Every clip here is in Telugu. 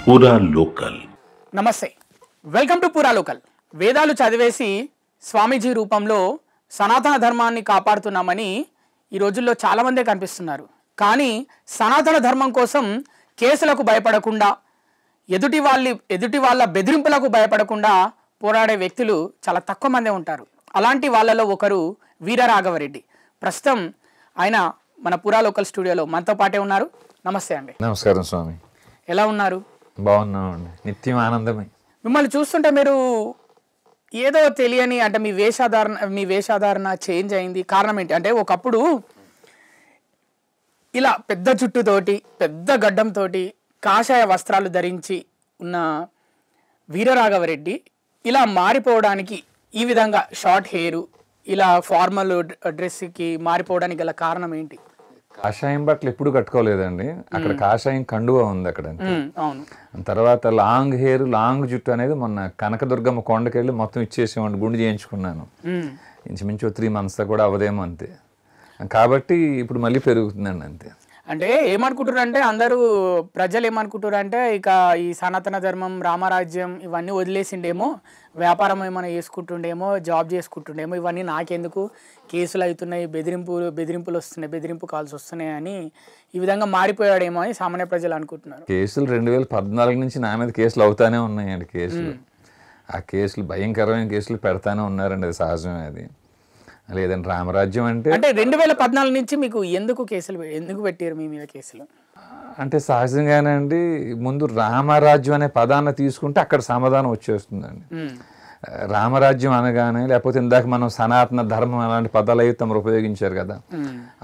పూరా లోకల్. నమస్తే, వెల్కమ్ టు పూరా లోకల్. వేదాలు చదివేసి స్వామీజీ రూపంలో సనాతన ధర్మాన్ని కాపాడుతున్నామని ఈ రోజుల్లో చాలామందే కనిపిస్తున్నారు. కానీ సనాతన ధర్మం కోసం కేసులకు భయపడకుండా, ఎదుటి వాళ్ళ బెదిరింపులకు భయపడకుండా పోరాడే వ్యక్తులు చాలా తక్కువ మందే ఉంటారు. అలాంటి వాళ్ళలో ఒకరు వీరరాఘవరెడ్డి. ప్రస్తుతం ఆయన మన పూరా లోకల్ స్టూడియోలో మనతో పాటే ఉన్నారు. నమస్తే అండి. నమస్కారం స్వామి. ఎలా ఉన్నారు? బాగున్నామండి, నిత్యం ఆనందమే. మిమ్మల్ని చూస్తుంటే మీరు ఏదో తెలియని, అంటే మీ వేషాధారణ చేంజ్ అయింది. కారణం ఏంటి అంటే, ఒకప్పుడు ఇలా పెద్ద జుట్టుతోటి పెద్ద గడ్డంతోటి కాషాయ వస్త్రాలు ధరించి ఉన్న వీరరాఘవరెడ్డి ఇలా మారిపోవడానికి, ఈ విధంగా షార్ట్ హెయిర్, ఇలా ఫార్మల్ డ్రెస్కి మారిపోవడానికి గల కారణం ఏంటి? కాషాయం బట్టలు ఎప్పుడు కట్టుకోలేదండి. అక్కడ కాషాయం కండువా ఉంది అక్కడ. అవును. తర్వాత లాంగ్ హెయిర్, లాంగ్ జుట్టు అనేది మొన్న కనకదుర్గమ్మ కొండకెళ్ళి మొత్తం ఇచ్చేసేవాడిని, గుండు చేయించుకున్నాను. ఇంచుమించు 3 months కూడా అవదేమో అంతే. కాబట్టి ఇప్పుడు మళ్ళీ పెరుగుతుందండి అంతే. అంటే ఏమనుకుంటారు అంటే, అందరూ ప్రజలు ఏమనుకుంటారు అంటే, ఇక ఈ సనాతన ధర్మం, రామరాజ్యం ఇవన్నీ వదిలేసిండేమో, వ్యాపారం ఏమైనా చేసుకుంటుండేమో, జాబ్ చేసుకుంటుండేమో, ఇవన్నీ నాకెందుకు, కేసులు అవుతున్నాయి, బెదిరింపులు వస్తున్నాయి, బెదిరింపు కాల్స్ వస్తున్నాయి అని ఈ విధంగా మారిపోయాడేమో అని సామాన్య ప్రజలు అనుకుంటున్నారు. కేసులు 2014 నుంచి నా మీద కేసులు అవుతానే ఉన్నాయండి. కేసులు, ఆ కేసులు భయంకరమైన కేసులు పెడతానే ఉన్నారండి. అది సహజమే. అది లేదండి, రామరాజ్యం అంటే 2014 నుంచి మీకు ఎందుకు పెట్టారు మీ మీద కేసులు? అంటే సహజంగానే అండి. ముందు రామరాజ్యం అనే పదాన్ని తీసుకుంటే అక్కడ సమాధానం వచ్చేస్తుందండి. రామరాజ్యం అనగానే, లేకపోతే ఇందాక మనం సనాతన ధర్మం అలాంటి పదాలు అయితే తమరు ఉపయోగించారు కదా,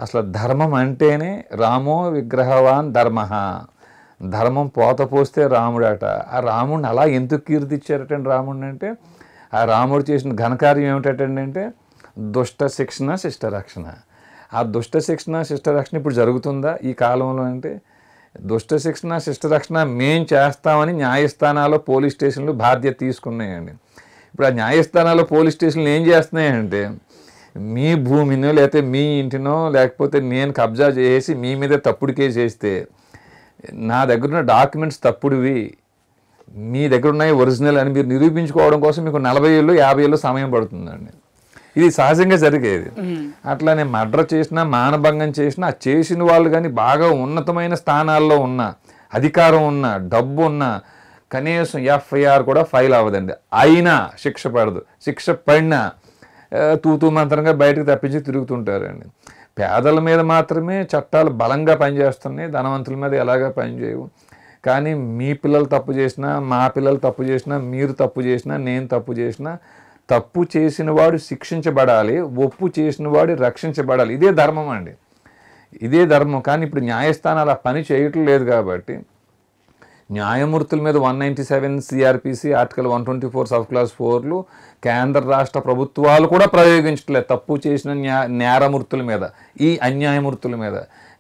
అసలు ధర్మం అంటేనే రామో విగ్రహవాన్ ధర్మ. ధర్మం పోత పోస్తే రాముడట. ఆ రాముడిని అలా ఎందుకు కీర్తిచ్చారటండి రాముడిని అంటే, ఆ రాముడు చేసిన ఘనకార్యం ఏమిటండి అంటే దుష్ట శిక్షణ శిష్ట రక్షణ. ఆ దుష్ట శిక్షణ శిష్ట రక్షణ ఇప్పుడు జరుగుతుందా ఈ కాలంలో అంటే, దుష్ట శిక్షణ శిష్ట రక్షణ మేం చేస్తామని న్యాయస్థానాల్లో, పోలీస్ స్టేషన్లు బాధ్యత తీసుకున్నాయండి. ఇప్పుడు ఆ న్యాయస్థానాల్లో, పోలీస్ స్టేషన్లు ఏం చేస్తున్నాయంటే, మీ భూమినో లేకపోతే మీ ఇంటినో లేకపోతే నేను కబ్జా చేసి మీ మీద తప్పుడు కేసు వేస్తే, నా దగ్గర ఉన్న డాక్యుమెంట్స్ తప్పుడువి, మీ దగ్గర ఉన్నాయి ఒరిజినల్ అని మీరు నిరూపించుకోవడం కోసం మీకు 40 ఏళ్ళు 50 ఏళ్ళు సమయం పడుతుందండి. ఇది సహజంగా జరిగేది. అట్లానే మర్డర్ చేసినా, మానభంగం చేసినా, చేసిన వాళ్ళు కానీ బాగా ఉన్నతమైన స్థానాల్లో ఉన్న, అధికారం ఉన్న, డబ్బు ఉన్న, కనీసం FIR కూడా ఫైల్ అవ్వదండి. అయినా శిక్ష పడదు. శిక్ష పడినా తూతూ మంత్రంగా బయటకు తప్పించి తిరుగుతుంటారండి. పేదల మీద మాత్రమే చట్టాలు బలంగా పనిచేస్తున్నాయి, ధనవంతుల మీద ఎలాగా పనిచేయవు. కానీ మీ పిల్లలు తప్పు చేసినా, మా పిల్లలు తప్పు చేసినా, మీరు తప్పు చేసినా, నేను తప్పు చేసినా, తప్పు చేసిన వాడు శిక్షించబడాలి, ఒప్పు చేసిన వాడు రక్షించబడాలి. ఇదే ధర్మం అండి, ఇదే ధర్మం. కానీ ఇప్పుడు న్యాయస్థానాలు ఆ పని చేయటం లేదు. కాబట్టి న్యాయమూర్తుల మీద 197 CRPC ఆర్టికల్ 124 సబ్ క్లాస్ 4లు కేంద్ర రాష్ట్ర ప్రభుత్వాలు కూడా ప్రయోగించట్లేదు. తప్పు చేసిన నేరమూర్తుల మీద, ఈ అన్యాయమూర్తుల మీద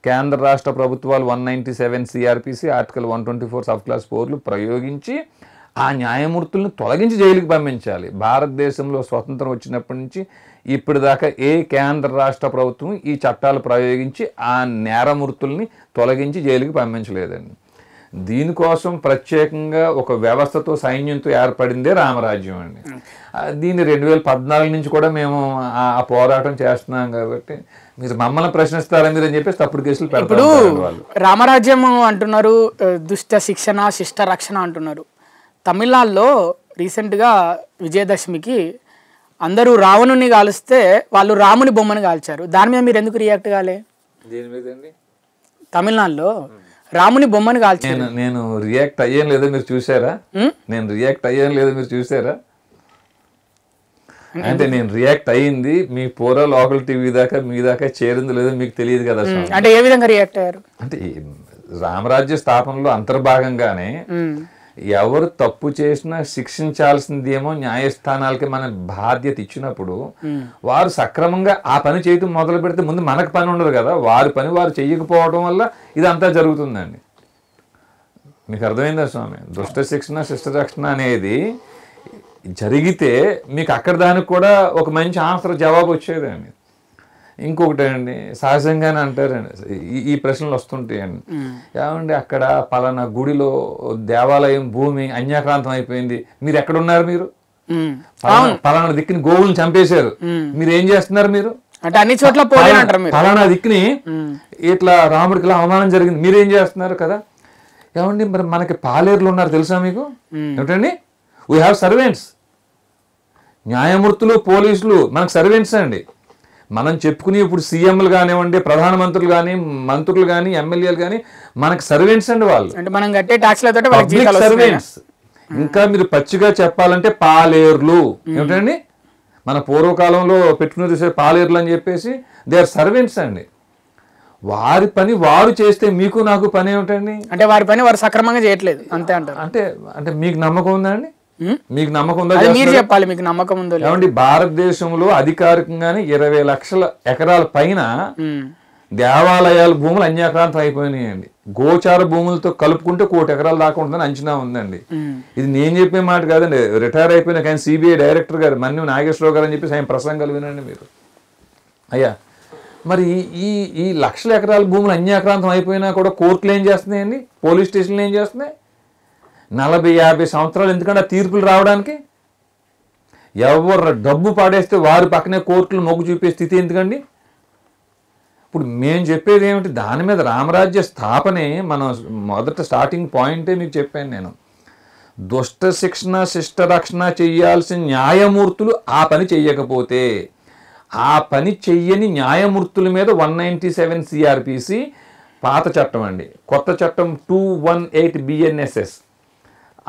కేంద్ర రాష్ట్ర ప్రభుత్వాలు 197 CRPC ఆర్టికల్ 124 సబ్ క్లాస్ 4లు ప్రయోగించి ఆ న్యాయమూర్తులను తొలగించి జైలుకి పంపించాలి. భారతదేశంలో స్వతంత్రం వచ్చినప్పటి నుంచి ఇప్పటిదాకా ఏ కేంద్ర రాష్ట్ర ప్రభుత్వం ఈ చట్టాలు ప్రయోగించి ఆ నేరమూర్తుల్ని తొలగించి జైలుకి పంపించలేదండి. దీనికోసం ప్రత్యేకంగా ఒక వ్యవస్థతో, సైన్యంతో ఏర్పడిందే రామరాజ్యం అండి. దీన్ని 2014 నుంచి కూడా మేము ఆ పోరాటం చేస్తున్నాం. కాబట్టి మీరు మమ్మల్ని ప్రశ్నిస్తారా మీరు అని చెప్పేసి తప్పుడు కేసులు పెడతారు వాళ్ళు. రామరాజ్యం అంటున్నారు, దుష్ట శిక్షణ శిష్ట రక్షణ అంటున్నారు. తమిళనాడులో రీసెంట్గా విజయదశమికి అందరూ రావణుని కాలుస్తే వాళ్ళు రాముని బొమ్మను కాల్చారు. దాని మీద మీరు ఎందుకు రియాక్ట్ కాలే? తమిళనాడులో రాముని బొమ్మను కాల్చారు. నేను రియాక్ట్ అయ్యాను లేదో మీరు చూసారా? నేను రియాక్ట్ అయ్యాను లేదో మీరు చూసారా? అంటే నేను రియాక్ట్ అయ్యింది మీ పూరా లోకల్ టీవీ దాకా, మీ దాకా చేరింది లేదో మీకు తెలియదు కదా. అంటే ఏ విధంగా రియాక్ట్ అయ్యారు అంటే, రామరాజ్య స్థాపనలో అంతర్భాగంగానే ఎవరు తప్పు చేసినా శిక్షించాల్సిందేమో న్యాయస్థానాలకి మన బాధ్యత ఇచ్చినప్పుడు, వారు సక్రమంగా ఆ పని చేయటం మొదలు పెడితే ముందు మనకు పని ఉండదు కదా. వారి పని వారు చెయ్యకపోవడం వల్ల ఇదంతా జరుగుతుందండి. మీకు అర్థమైందా స్వామి? దుష్ట శిక్షణ శిష్ట రక్షణ అనేది జరిగితే మీకు అక్కడ దానికి కూడా ఒక మంచి ఆన్సర్, జవాబు వచ్చేదండి. ఇంకొకటి అండి, సహజంగానే అంటారండి, ఈ ప్రశ్నలు వస్తుంటాయండి, ఏమండి అక్కడ పలానా గుడిలో దేవాలయం భూమి అన్యాక్రాంతం అయిపోయింది, మీరు ఎక్కడున్నారు, మీరు పలానా దిక్కుని గోవులను చంపేశారు, మీరు ఏం చేస్తున్నారు, మీరు అంటే అన్ని చోట్ల పోలేనంటారు, పలానా దిక్కుని ఇట్లా రాముడికి ఇలా అవమానం జరిగింది, మీరేం చేస్తున్నారు కదా. ఏమండి మరి మనకి పాలేరులు ఉన్నారు తెలుసా మీకు, ఏమిటండి, వీ హ్యావ్ సర్వెంట్స్, న్యాయమూర్తులు పోలీసులు మనకు సర్వెంట్స్ అండి. మనం చెప్పుకుని ఇప్పుడు సీఎంలు కానివ్వండి, ప్రధానమంత్రులు కానీ, మంత్రులు కానీ, ఎమ్మెల్యేలు కానీ మనకు సర్వెంట్స్ అండి, వాళ్ళు అంటే మనం కట్టే ట్యాక్స్లతో పబ్లిక్ సర్వెంట్స్. ఇంకా మీరు పచ్చిగా చెప్పాలంటే పాలేర్లు, ఏమిటండి మన పూర్వకాలంలో పెట్టుకుని పాలేర్లు అని చెప్పేసి దే ఆర్ సర్వెంట్స్ అండి. వారి పని వారు చేస్తే మీకు నాకు పని ఏమిటండి, అంటే వారి పని వారు సక్రమంగా చేయట్లేదు అంతే అంటారు. అంటే మీకు నమ్మకం ఉందా అండి, మీకు నమ్మకం ఉందా, మీరు చెప్పాలి మీకు నమ్మకం ఉందో. ఏమండి భారతదేశంలో అధికారికంగానే 20 లక్షల ఎకరాల పైన దేవాలయాల భూములు అన్యాక్రాంతం అయిపోయినాయండి. గోచార భూములతో కలుపుకుంటే 1 కోటి ఎకరాలు దాకా ఉంటుందని అంచనా ఉందండి. ఇది నేను చెప్పే మాట కాదండి, రిటైర్ అయిపోయిన కానీ సిబిఐ డైరెక్టర్ గారు మన్యం నాగేశ్వరరావు గారు అని చెప్పేసి ఆయన ప్రసంగాలు వినండి మీరు. అయ్యా మరి ఈ లక్షల ఎకరాల భూములు అన్యాక్రాంతం అయిపోయినా కూడా కోర్టులు ఏం చేస్తున్నాయండి, పోలీస్ స్టేషన్లు ఏం చేస్తున్నాయి, 40-50 సంవత్సరాలు ఎందుకంటే తీర్పులు రావడానికి. ఎవరు డబ్బు పాడేస్తే వారి పక్కనే కోర్టులు మొగ్గు చూపే స్థితి ఎందుకండి. ఇప్పుడు మేము చెప్పేది ఏమిటి, దాని మీద రామరాజ్య స్థాపనే మనం మొదట స్టార్టింగ్ పాయింటే మీకు చెప్పాను నేను. దుష్ట శిక్షణ శిష్ట రక్షణ చెయ్యాల్సిన న్యాయమూర్తులు ఆ పని చెయ్యకపోతే, ఆ పని చెయ్యని న్యాయమూర్తుల మీద 197 CRPC పాత చట్టం అండి, కొత్త చట్టం 218 BNSS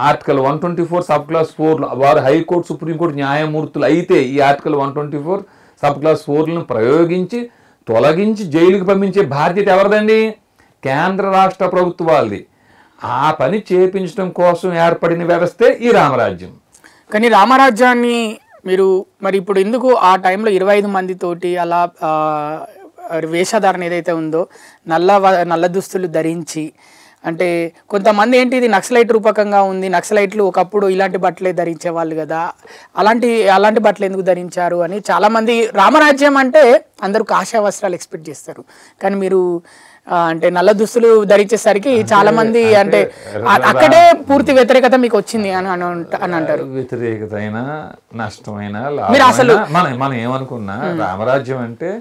ఆర్టికల్ 124 సబ్ క్లాస్ 4 వారు హైకోర్టు సుప్రీంకోర్టు న్యాయమూర్తులు అయితే ఈ ఆర్టికల్ 124 సబ్ క్లాస్ 4లను ప్రయోగించి తొలగించి జైలుకి పంపించే బాధ్యత ఎవరిదండి, కేంద్ర రాష్ట్ర ప్రభుత్వాలది. ఆ పని చేపించడం కోసం ఏర్పడిన వ్యవస్థే ఈ రామరాజ్యం. కానీ రామరాజ్యాన్ని మీరు మరి ఇప్పుడు ఎందుకు ఆ టైంలో 25 మందితోటి అలా వేషధారణ ఏదైతే ఉందో నల్ల దుస్తులు ధరించి, అంటే కొంతమంది ఏంటి ఇది నక్సలైట్ రూపకంగా ఉంది, నక్సలైట్లు ఒకప్పుడు ఇలాంటి బట్టలే ధరించే వాళ్ళు కదా, అలాంటి బట్టలు ఎందుకు ధరించారు అని చాలామంది, రామరాజ్యం అంటే అందరూ కాషాయ వస్త్రాలు ఎక్స్పెక్ట్ చేస్తారు, కానీ మీరు అంటే నల్ల దుస్తులు ధరించేసరికి చాలా మంది అంటే అక్కడే పూర్తి వ్యతిరేకత మీకు వచ్చింది అని అంటారు. వ్యతిరేకత అయినా నష్టమైనా మీరు అసలు మనం ఏమనుకున్నా రామరాజ్యం అంటే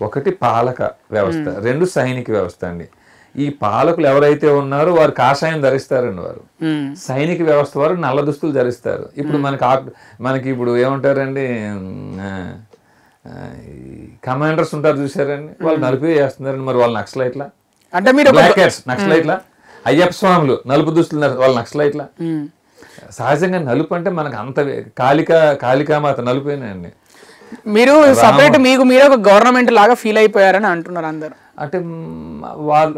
ఒకటి పాలక వ్యవస్థ, 2 సైనిక వ్యవస్థ అండి. ఈ పాలకులు ఎవరైతే ఉన్నారో వారు కాషాయం ధరిస్తారండి, వారు సైనిక వ్యవస్థ వారు నల్ల దుస్తులు ధరిస్తారు. ఇప్పుడు మనకి ఇప్పుడు ఏమంటారండి, కమాండర్స్ ఉంటారు చూసారండి, వాళ్ళు నలుపు చేస్తున్నారండి, మరి వాళ్ళు నక్సలైట్లా, అంటే మీరు నక్సలైట్లా, అయ్యప్ప స్వాములు నలుపు దుస్తులు వాళ్ళు నక్సలైట్లా. సహజంగా నలుపు అంటే మనకు అంత కాళికామాత నలుపేనండి. మీరు సపరేట్ మీకు మీరు ఒక గవర్నమెంట్ లాగా ఫీల్ అయిపోయారని అంటున్నారు అందరు. అంటే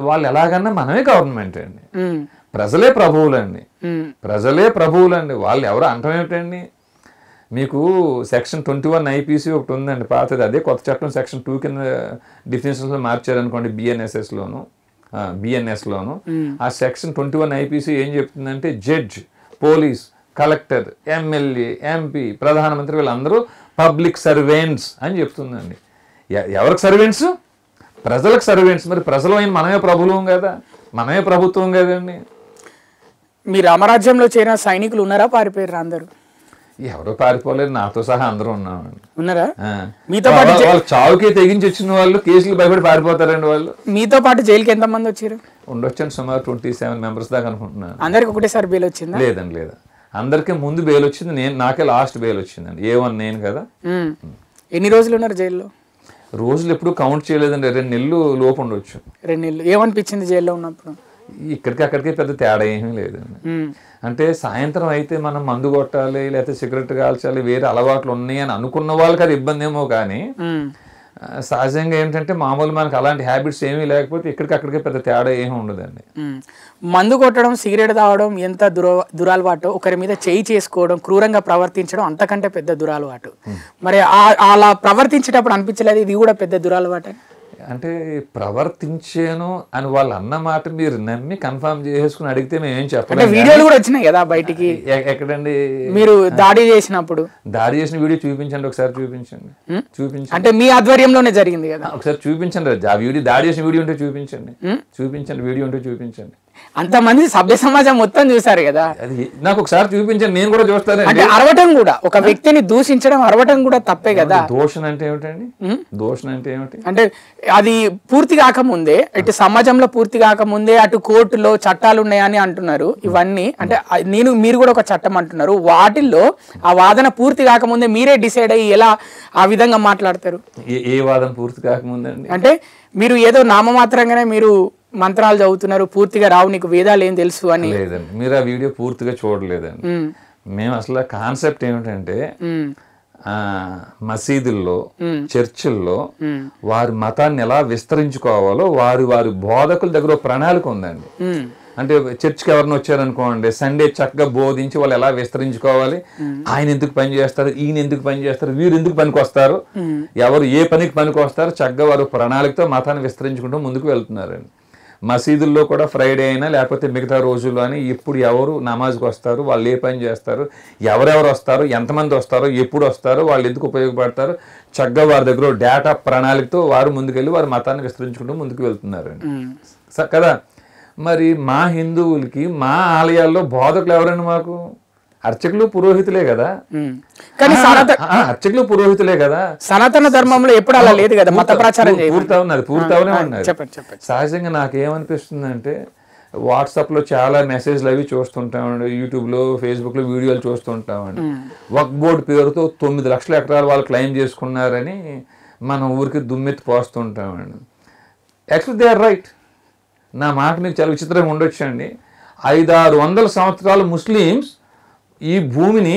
వాళ్ళు ఎలాగన్నా మనమే గవర్నమెంట్ అండి, ప్రజలే ప్రభువులండి, వాళ్ళు ఎవరు అంటం ఏమిటండి. మీకు సెక్షన్ 21 IPC ఒకటి ఉందండి పాతది, అదే కొత్త చట్టం సెక్షన్ 2 కింద డిఫినేషన్స్లో మార్చారనుకోండి BNSలోను. ఆ సెక్షన్ 21 IPC ఏం చెప్తుందంటే judge, police, collector, MLA, MP, ప్రధానమంత్రి వీళ్ళందరూ పబ్లిక్ సర్వెంట్స్ అని చెప్తుందండి. ఎవరికి సర్వెంట్స్, ప్రజలకు సర్వెంట్స్. మరి ప్రజలు అయిన మనమే ప్రభుత్వం కదా, మనమే ప్రభుత్వం కదండి. మీ రామరాజ్యంలో చేరిన సైనికులు ఉన్నారా, పారిపోయారు అందరూ? ఎవరో పారిపోలేదు, నాతో సహా అందరూ ఉన్నామండి. ఉన్నారా? మీతో పాటు వాళ్ళు చావుకి తెగించి వచ్చిన వాళ్ళు కేసులు భయపడి పారిపోతారండి వాళ్ళు. మీతో పాటు జైలుకి ఎంతమంది వచ్చారు? ఉండొచ్చండి, సుమారు 27 మెంబర్స్ దాకా అనుకుంటున్నాను. అందరికి ఒకటేసారి బెయిల్ వచ్చిందా? లేదండి, లేదా, అందరికీ ముందు బెయిల్ వచ్చింది, నాకే లాస్ట్ బెయిల్ వచ్చిందండి. A1 నేను కదా. ఎన్ని రోజులు ఉన్నారు జైల్లో? రోజులు ఎప్పుడు కౌంట్ చేయలేదండి, 2 నెలలు లోపు ఉండొచ్చు. 2 నెలలు. ఏమనిపించింది జైల్లో ఉన్నప్పుడు? ఇక్కడికి అక్కడికి పెద్ద తేడా ఏమీ లేదండి. అంటే సాయంత్రం అయితే మనం మందు కొట్టాలి, లేకపోతే సిగరెట్ కాల్చాలి, వేరే అలవాట్లు ఉన్నాయి అని అనుకున్న వాళ్ళకి అది ఇబ్బంది ఏమో, కానీ సహజంగా ఏంటంటే మామూలు మనకు అలాంటి హ్యాబిట్స్ ఏమీ లేకపోతే ఇక్కడికక్కడికి పెద్ద తేడా ఏమీ ఉండదండి. మందు కొట్టడం, సిగరెట్ తాగడం ఎంత దురలవాటు, ఒకరి మీద చేయి చేసుకోవడం, క్రూరంగా ప్రవర్తించడం అంతకంటే పెద్ద దురలవాటు. మరి అలా ప్రవర్తించేటప్పుడు అనిపించలేదు ఇది కూడా పెద్ద దురలవాటు? అంటే ప్రవర్తించాను అని వాళ్ళు అన్న మాట మీరు నమ్మి కన్ఫర్మ్ చేసుకుని అడిగితే మేము ఏం అంటే చెప్పలేము. వీడియోలు కూడా వచ్చినాయి కదా బయటికి, ఎక్కడండి మీరు దాడి చేసినప్పుడు దాడి చేసిన వీడియో చూపించండి, ఒకసారి చూపించండి. అంటే మీ ఆధ్వర్యంలోనే జరిగింది కదా, ఒకసారి చూపించండి. ఆ వీడియో, దాడి చేసిన వీడియో ఉంటే చూపించండి, వీడియో ఉంటే చూపించండి. అంతమంది సభ్య సమాజం మొత్తం చూసారు కదా, అది నాకు ఒకసారి చూపించండి, నేను కూడా చూస్తాను. అంటే అరవటం కూడా, ఒక వ్యక్తిని దూషించడం అరవటం కూడా తప్పే కదా. దోషణ అంటే ఏమిటండి? దోషణ అంటే ఏమిటి? అంటే అది పూర్తి కాకముందే, ఇటు సమాజంలో పూర్తి కాకముందే అటు కోర్టులో చట్టాలు ఉన్నాయని అంటున్నారు. ఇవన్నీ అంటే మీరు కూడా ఒక చట్టం అంటున్నారు, వాటిల్లో ఆ వాదన పూర్తి కాకముందే మీరే డిసైడ్ అయ్యి ఎలా ఆ విధంగా మాట్లాడతారు? ఏ వాదన పూర్తి కాకముందండి? అంటే మీరు ఏదో నామమాత్రంగానే మీరు మంత్రాలు చదువుతున్నారు, పూర్తిగా రావు నీకు వేదాలు ఏం తెలుసు అని. లేదండి, మీరు ఆ వీడియో పూర్తిగా చూడలేదండి. మేము అసలు కాన్సెప్ట్ ఏమిటంటే, మసీదుల్లో, చర్చిల్లో వారి మతాన్ని ఎలా విస్తరించుకోవాలో వారి బోధకుల దగ్గర ఒక ప్రణాళిక ఉందండి. అంటే చర్చికి ఎవరిని వచ్చారనుకోండి, సండే చక్కగా బోధించి వాళ్ళు ఎలా విస్తరించుకోవాలి, ఆయన ఎందుకు పని చేస్తారు, ఈయన ఎందుకు పని చేస్తారు, వీరు ఎందుకు పనికి వస్తారు, ఎవరు ఏ పనికి పనికి వస్తారు, చక్కగా వారు ప్రణాళికతో మతాన్ని విస్తరించుకుంటూ ముందుకు వెళ్తున్నారండి. మసీదుల్లో కూడా ఫ్రైడే అయినా లేకపోతే మిగతా రోజుల్లో అని ఇప్పుడు ఎవరు నమాజ్కి వస్తారు, వాళ్ళు ఏ పని చేస్తారు, ఎవరెవరు వస్తారు, ఎంతమంది వస్తారో, ఎప్పుడు వస్తారో, వాళ్ళు ఎందుకు ఉపయోగపడతారు, చక్కగా వారి దగ్గర డేటా ప్రణాళికతో వారు ముందుకెళ్ళి వారి మతాన్ని విస్తరించుకుంటూ ముందుకు వెళ్తున్నారండి కదా. మరి మా హిందువులకి మా ఆలయాల్లో బోధకులు ఎవరండి? మాకు అర్చకులు, పురోహితులే కదా. కానీ అర్చకులు, పురోహితులే కదా. సనాతన ధర్మంలో ఎప్పుడు అలా లేదు కదా, మత ప్రచారం పూర్తవునే ఉన్నది. సహజంగా నాకేమనిపిస్తుందంటే, వాట్సాప్లో చాలా మెసేజ్లు అవి చూస్తుంటామండి, యూట్యూబ్లో, ఫేస్బుక్లో వీడియోలు చూస్తుంటామండి. వక్ఫ్ బోర్డు పేరుతో 9 లక్షల ఎకరాలు వాళ్ళు క్లెయిమ్ చేసుకున్నారని మనం ఊరికి దుమ్మెత్తి పోస్తుంటామండి. Actually they are right. నా మాట మీకు చాలా విచిత్రంగా ఉండొచ్చు అండి. 500-600 సంవత్సరాలు ముస్లిమ్స్ ఈ భూమిని,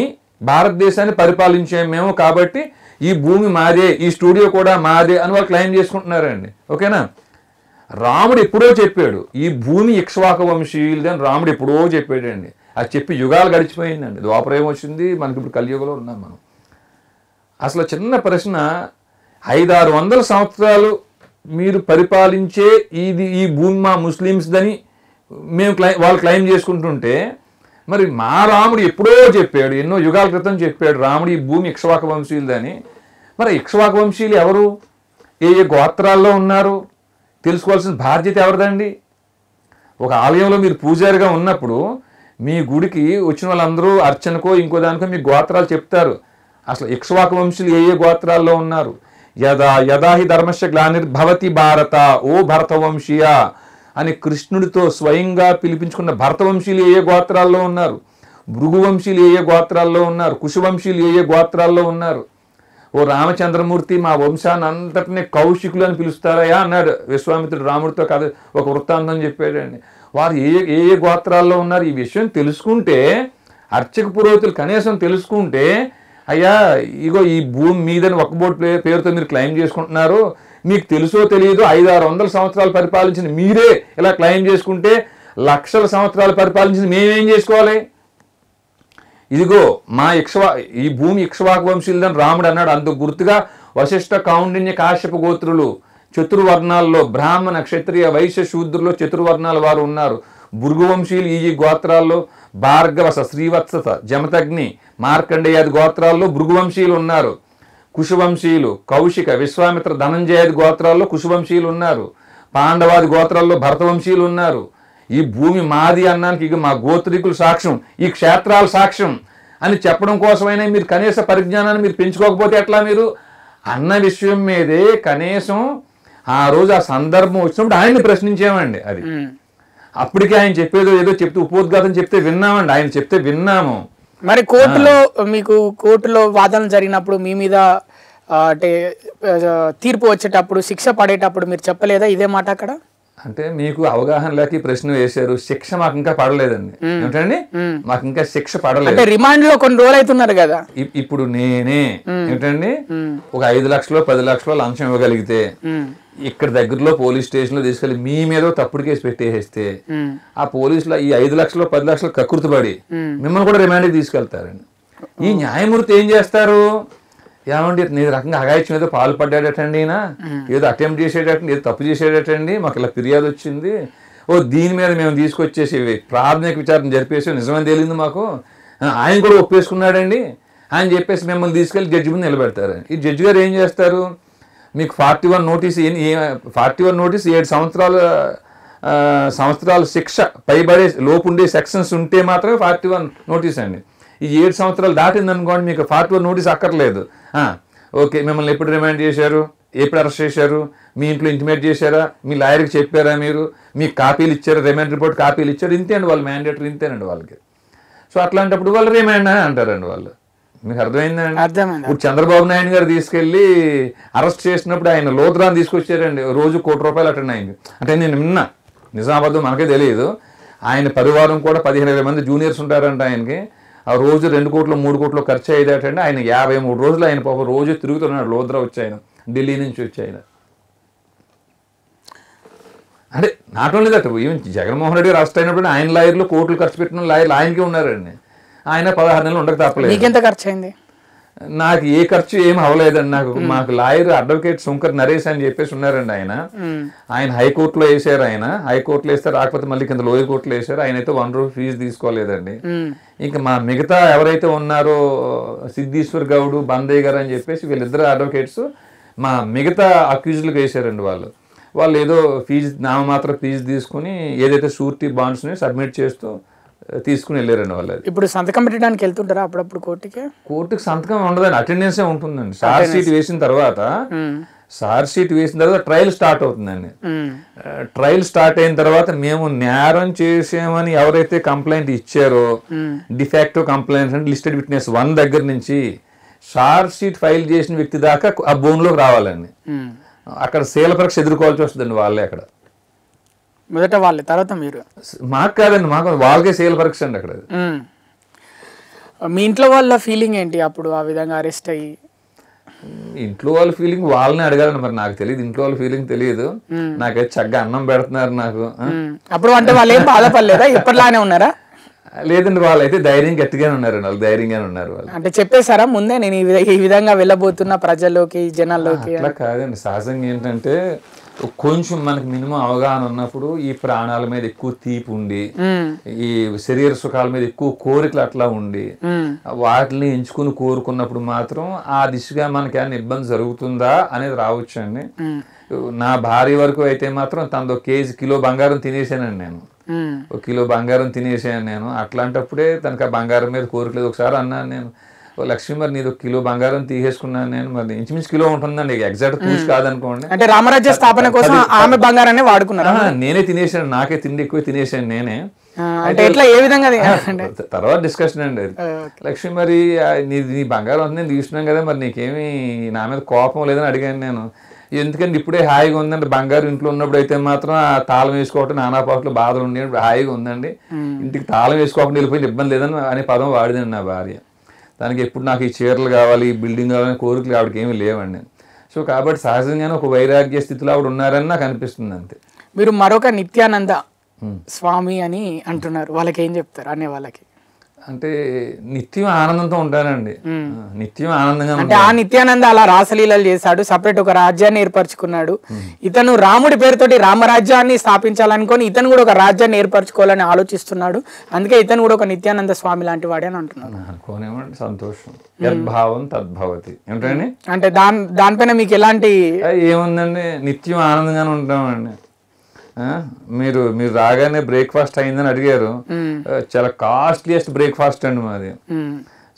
భారతదేశాన్ని పరిపాలించాము మేము, కాబట్టి ఈ భూమి మాదే, ఈ స్టూడియో కూడా మాదే అని వాళ్ళు క్లెయిమ్ చేసుకుంటున్నారండి. ఓకేనా? రాముడు ఎప్పుడో చెప్పాడు, ఈ భూమి ఇక్ష్వాక వంశీయులది అని రాముడు ఎప్పుడో చెప్పాడండి. అది చెప్పి యుగాలు గడిచిపోయిందండి. ద్వాపర ఏమొచ్చింది, మనకి ఇప్పుడు కలియుగంలో ఉన్నాం మనం. అసలు చిన్న ప్రశ్న, 500-600 సంవత్సరాలు మీరు పరిపాలించే ఈ భూమి మా ముస్లిమ్స్దని మేము వాళ్ళు క్లెయిమ్ చేసుకుంటుంటే, మరి మా రాముడు ఎప్పుడో చెప్పాడు, ఎన్నో యుగాల క్రితం చెప్పాడు రాముడు ఈ భూమి ఇక్ష్వాక వంశీయులదని. మరి ఇక్ష్వాక వంశీయులు ఎవరు, ఏ గోత్రాల్లో ఉన్నారు తెలుసుకోవాల్సిన బాధ్యత ఎవరిదండి? ఒక ఆలయంలో మీరు పూజారిగా ఉన్నప్పుడు మీ గుడికి వచ్చిన వాళ్ళందరూ అర్చనకో ఇంకో దానికో మీ గోత్రాలు చెప్తారు. అసలు ఇక్ష్వాక వంశీయులు ఏ గోత్రాల్లో ఉన్నారు? యదాహి ధర్మస్య గ్లానిర్భవతి భారత, ఓ భరతవంశీయ అని కృష్ణుడితో స్వయంగా పిలిపించుకున్న భరతవంశీయులు ఏ గోత్రాల్లో ఉన్నారు? భృగువంశీయులు ఏ గోత్రాల్లో ఉన్నారు? కుశవంశీయులు ఏ గోత్రాల్లో ఉన్నారు? ఓ రామచంద్రమూర్తి మా వంశాన్ని అంతటినీ కౌశికులు అని పిలుస్తారయా అన్నాడు విశ్వామిత్రుడు రాముడితో. కథ ఒక వృత్తాంతం చెప్పాడండి. వారు ఏ గోత్రాల్లో ఉన్నారు ఈ విషయం తెలుసుకుంటే, అర్చక పురోహితులు కనీసం తెలుసుకుంటే, అయ్యా ఇగో ఈ భూమి మీదని వక్ఫ్ బోర్డు పేరుతో మీరు క్లెయిమ్ చేసుకుంటున్నారు, మీకు తెలుసో తెలియదు 500-600 సంవత్సరాలు పరిపాలించిన మీరే ఇలా క్లెయిమ్ చేసుకుంటే, లక్షల సంవత్సరాలు పరిపాలించింది మేమేం చేసుకోవాలి? ఇదిగో మా ఈ భూమి ఇక్ష్వాక వంశీయులని రాముడు అన్నాడు. అందుకు గుర్తుగా వశిష్ఠ, కౌండిన్య, కాశ్యప గోత్రులు చతుర్వర్ణాల్లో, బ్రాహ్మణ, క్షత్రియ, వైశ్య, శూద్రులో చతుర్వర్ణాల వారు ఉన్నారు. భృగువంశీయులు ఈ గోత్రాల్లో భార్గవస, శ్రీవత్సత, జమతగ్ని, మార్కండేయాది గోత్రాల్లో భృగువంశీయులు ఉన్నారు. కుశవంశీయులు, కౌశిక, విశ్వామిత్ర, ధనంజయాది గోత్రాల్లో కుశవంశీయులు ఉన్నారు. పాండవాది గోత్రాల్లో భరతవంశీయులు ఉన్నారు. ఈ భూమి మాది అన్నానికి ఇక మా గోత్రికులు సాక్ష్యం, ఈ క్షేత్రాలు సాక్ష్యం అని చెప్పడం కోసమైనా మీరు కనీస పరిజ్ఞానాన్ని మీరు పెంచుకోకపోతే ఎట్లా? మీరు అన్న విషయం మీదే కనీసం ఆ రోజు ఆ సందర్భం వచ్చినప్పుడు ఆయన్ని ప్రశ్నించామండి. అది అప్పటికే ఆయన చెప్పేదో ఏదో చెప్తే ఉపోద్ఘాతం చెప్తే విన్నామండి, ఆయన చెప్తే విన్నాము. మరి కోర్టులో వాదనలు జరిగినప్పుడు మీ మీద అంటే తీర్పు వచ్చేటప్పుడు, శిక్ష పడేటప్పుడు మీరు చెప్పలేదా ఇదే మాట అక్కడ? అంటే మీకు అవగాహన లేక ఈ ప్రశ్న వేశారు. శిక్ష మాకు ఇంకా పడలేదండి. ఏమిటండి, మాకు ఇంకా శిక్ష పడలేదు. రిమాండ్ లో కొన్ని రోజులు అవుతున్నారు కదా. ఇప్పుడు నేనే ఏమిటండి ఒక 5 లక్షలు 10 లక్షలు లంచం ఇవ్వగలిగితే, ఇక్కడ దగ్గరలో పోలీస్ స్టేషన్ లో తీసుకెళ్లి మీ మీద తప్పుడు కేసు పెట్టేస్తే, ఆ పోలీసులు ఈ 5 లక్షలు 10 లక్షలు కకృతిపడి మిమ్మల్ని కూడా రిమాండ్కి తీసుకెళ్తారండి. ఈ న్యాయమూర్తి ఏం చేస్తారు? ఏమండి నీ రకంగా అఘాయిత్యం ఏదో పాల్పడ్డాడటండి ఈయన, ఏదో అటెంప్ట్ చేసేటండి, ఏదో తప్పు చేసేటండి, మాకు ఇలా ఫిర్యాదు వచ్చింది, దీని మీద మేము తీసుకొచ్చేసి ప్రాథమిక విచారణ జరిపేసి నిజమని తెలియదు మాకు, ఆయన కూడా ఒప్పేసుకున్నాడండి అని చెప్పేసి మిమ్మల్ని తీసుకెళ్ళి జడ్జి ముందు నిలబెడతారు. ఈ జడ్జి గారు ఏం చేస్తారు, మీకు 41 నోటీస్ 41 నోటీస్ 7 సంవత్సరాల శిక్ష పైబడే లోపు ఉండే సెక్షన్స్ ఉంటే మాత్రమే 41 నోటీస్ అండి. ఈ 7 సంవత్సరాలు దాటిందనుకోండి మీకు 41 నోటీస్ అక్కర్లేదు. ఓకే, మిమ్మల్ని ఎప్పుడు రిమాండ్ చేశారు, ఎప్పుడు అరెస్ట్ చేశారు, మీ ఇంట్లో ఇంటిమేట్ చేశారా, మీ లాయర్కి చెప్పారా, మీరు మీకు కాపీలు ఇచ్చారు, రిమాండ్ రిపోర్ట్ కాపీలు ఇచ్చారు, ఇంతే అండి వాళ్ళు మ్యాండేటరీ, ఇంతేనండి వాళ్ళకి. సో అట్లాంటప్పుడు వాళ్ళు రిమాండ్ అని అంటారండి వాళ్ళు. మీకు అర్థమైందండి? ఇప్పుడు చంద్రబాబు నాయుడు గారు తీసుకెళ్ళి అరెస్ట్ చేసినప్పుడు ఆయన లోతురాన్ని తీసుకొచ్చారండి, రోజు ₹1,00,00,000 అటెండ్ అయింది. అంటే నేను విన్నా, నిజామాబాద్ మనకే తెలియదు. ఆయన పరివారం కూడా 15,000 మంది జూనియర్స్ ఉంటారంట ఆయనకి. ఆ రోజు 2 కోట్లు 3 కోట్లు ఖర్చు అయ్యేటండి. ఆయన 53 రోజులు ఆయన పాపం రోజు తిరుగుతున్నాడు. లోద్రా వచ్చి ఆయన ఢిల్లీ నుంచి వచ్చి ఆయన అంటే not only that, even Jaganmohan Reddy రాష్ట్ర అయినప్పుడు ఆయన లాయర్లు కోట్లు ఖర్చు పెట్టిన లాయర్లు ఆయనకే ఉన్నారండి. ఆయన 16 నెలలు ఉండక తప్పలేదు. ఎంత ఖర్చు అయింది? నాకు ఏ ఖర్చు ఏం అవ్వలేదండి. మాకు లాయర్ అడ్వకేట్ శంకర్ నరేష్ అని చెప్పేసి ఉన్నారండి. ఆయన హైకోర్టులో వేసారు. ఆయన హైకోర్టులో వేస్తే రాకపోతే మళ్ళీ కింద లోయర్ కోర్టులో వేసారు. ఆయన అయితే ₹1 ఫీజు తీసుకోలేదండి. ఇంకా మా మిగతా ఎవరైతే ఉన్నారో సిద్ధీశ్వర్ గౌడ్, బందయ్య గారు అని చెప్పేసి వీళ్ళిద్దరు అడ్వకేట్స్ మా మిగతా అక్యూజ్లకు వేసారండి. వాళ్ళు ఏదో ఫీజు నామమాత్రం ఫీజు తీసుకుని ఏదైతే షూరిటీ బాండ్స్ని సబ్మిట్ చేస్తూ తీసుకుని వెళ్ళారండి వాళ్ళు. ఇప్పుడు సంతకం పెట్టడానికి వెళ్తుంటారా అప్పుడప్పుడు కోర్టుకి? సంతకం ఉండదండి, అటెండెన్సే ఉంటుందండి. చార్జ్ షీట్ వేసిన తర్వాత ట్రయల్ స్టార్ట్ అవుతుందండి. ట్రయల్ స్టార్ట్ అయిన తర్వాత మేము నేరం చేసామని ఎవరైతే కంప్లైంట్ ఇచ్చారో డిఫాక్టివ్ కంప్లైంట్ అంటే లిస్టెడ్ విట్నెస్ 1 దగ్గర నుంచి చార్జ్ షీట్ ఫైల్ చేసిన వ్యక్తి దాకా ఆ బోన్లోకి రావాలండి. అక్కడ శీల పరీక్ష ఎదుర్కోవాల్సి వస్తుందండి వాళ్ళే. అక్కడ మొదట వాళ్ళే, తర్వాత మీరు. మాకు కాదండి, మాకు వాళ్ళకే శీల పరీక్ష అండి అక్కడ. మీ ఇంట్లో వాళ్ళ ఫీలింగ్ ఏంటి అప్పుడు ఆ విధంగా అరెస్ట్ అయ్యి? ఇంట్లో వాళ్ళ ఫీలింగ్ వాళ్ళని అడగాలండి, మరి నాకు తెలియదు. ఇంట్లో వాళ్ళ ఫీలింగ్ తెలియదు. నాకైతే చక్కగా అన్నం పెడుతున్నారు నాకు. అప్పుడు అంటే వాళ్ళు ఏం బాధపడలేదా? ఎప్పటిలానే ఉన్నారా? లేదండి, వాళ్ళు అయితే ధైర్యం గట్టిగానే ఉన్నారండి. వాళ్ళు ధైర్యంగానే ఉన్నారు. వాళ్ళు అంటే చెప్పేశారా ముందే నేను ఈ విధంగా వెళ్ళబోతున్నా ప్రజల్లోకి, జనాల్లోకి? అట్లా కాదండి. సహజంగా ఏంటంటే కొంచెం మనకి మినిమం అవగాహన ఉన్నప్పుడు ఈ ప్రాణాల మీద ఎక్కువ తీపి ఉండి, ఈ శరీర సుఖాల మీద ఎక్కువ కోరికలు అట్లా ఉండి వాటిని ఎంచుకుని కోరుకున్నప్పుడు మాత్రం ఆ దిశగా మనకి ఏమైనా ఇబ్బంది జరుగుతుందా అనేది రావచ్చు అండి. నా భార్య వరకు అయితే మాత్రం తనతో కిలో బంగారం తినేసానండి నేను. కిలో బంగారం తినేసాను నేను. అట్లాంటప్పుడే తనకు ఆ బంగారం మీద కోరికలేదు. ఒకసారి అన్నాను నేను, లక్ష్మి మరి నీది కిలో బంగారం తీసేసుకున్నాను నేను, మరి ఇంచుమించు కిలో ఉంటుందండి, ఎగ్జాక్ట్ పూసి కాదనుకోండి. అంటే రామరాజ్య స్థాపన కోసం ఆమె బంగారాన్ని వాడుకున్నాను. నేనే తినేసాను, నాకే తిండి ఎక్కువ తినేసాను నేనే. అంటే ఎట్లా, ఏ విధంగా? తర్వాత డిస్కషన్ అండి అది. లక్ష్మి మరి నీ బంగారం అంతా నేను తీసుకున్నాను కదా, మరి నీకేమి నా మీద కోపం లేదని అడిగాను నేను. ఎందుకంటే ఇప్పుడే హాయిగా ఉందండి, బంగారు ఇంట్లో ఉన్నప్పుడు అయితే మాత్రం ఆ తాళం వేసుకోవటం నానాపాట్లు బాధలు ఉండే, హాయిగా ఉందండి. ఇంటికి తాళం వేసుకోకుండా వెళ్ళిపోయిన ఇబ్బంది లేదని అనే పదం వాడిదండి నా భార్య. దానికి ఎప్పుడు నాకు ఈ చీరలు కావాలి, ఈ బిల్డింగ్ కావాలని కోరికలు ఆవిడకి ఏమీ లేవండి. సో కాబట్టి సహజంగానే ఒక వైరాగ్య స్థితిలో ఆవిడ ఉన్నారని నాకు అనిపిస్తుంది అంతే. మీరు మరొక నిత్యానంద స్వామి అని అంటున్నారు, వాళ్ళకి ఏం చెప్తారు అనే వాళ్ళకి? అంటే నిత్యం ఆనందంతో ఉంటానండి, నిత్యం ఆనందంగా. అంటే ఆ నిత్యానంద అలా రాసలీలలు చేశాడు, సపరేట్ ఒక రాజ్యాన్ని ఏర్పరచుకున్నాడు. ఇతను రాముడి పేరుతోటి రామరాజ్యాన్ని స్థాపించాలనుకొని ఇతను కూడా ఒక రాజ్యాన్ని ఏర్పరచుకోవాలని ఆలోచిస్తున్నాడు. అందుకే ఇతను కూడా ఒక నిత్యానంద స్వామి లాంటి వాడే అని అంటున్నాడు. అనుకోనేమండి, సంతోషం. యద్భావం తద్భవతి ఏంటండి. అంటే దానిపైన మీకు ఎలాంటి ఏముందండి, నిత్యం ఆనందంగానే ఉంటామండి. మీరు రాగానే బ్రేక్ఫాస్ట్ అయిందని అడిగారు. చాలా కాస్ట్లీయెస్ట్ బ్రేక్ఫాస్ట్ అండి మాది.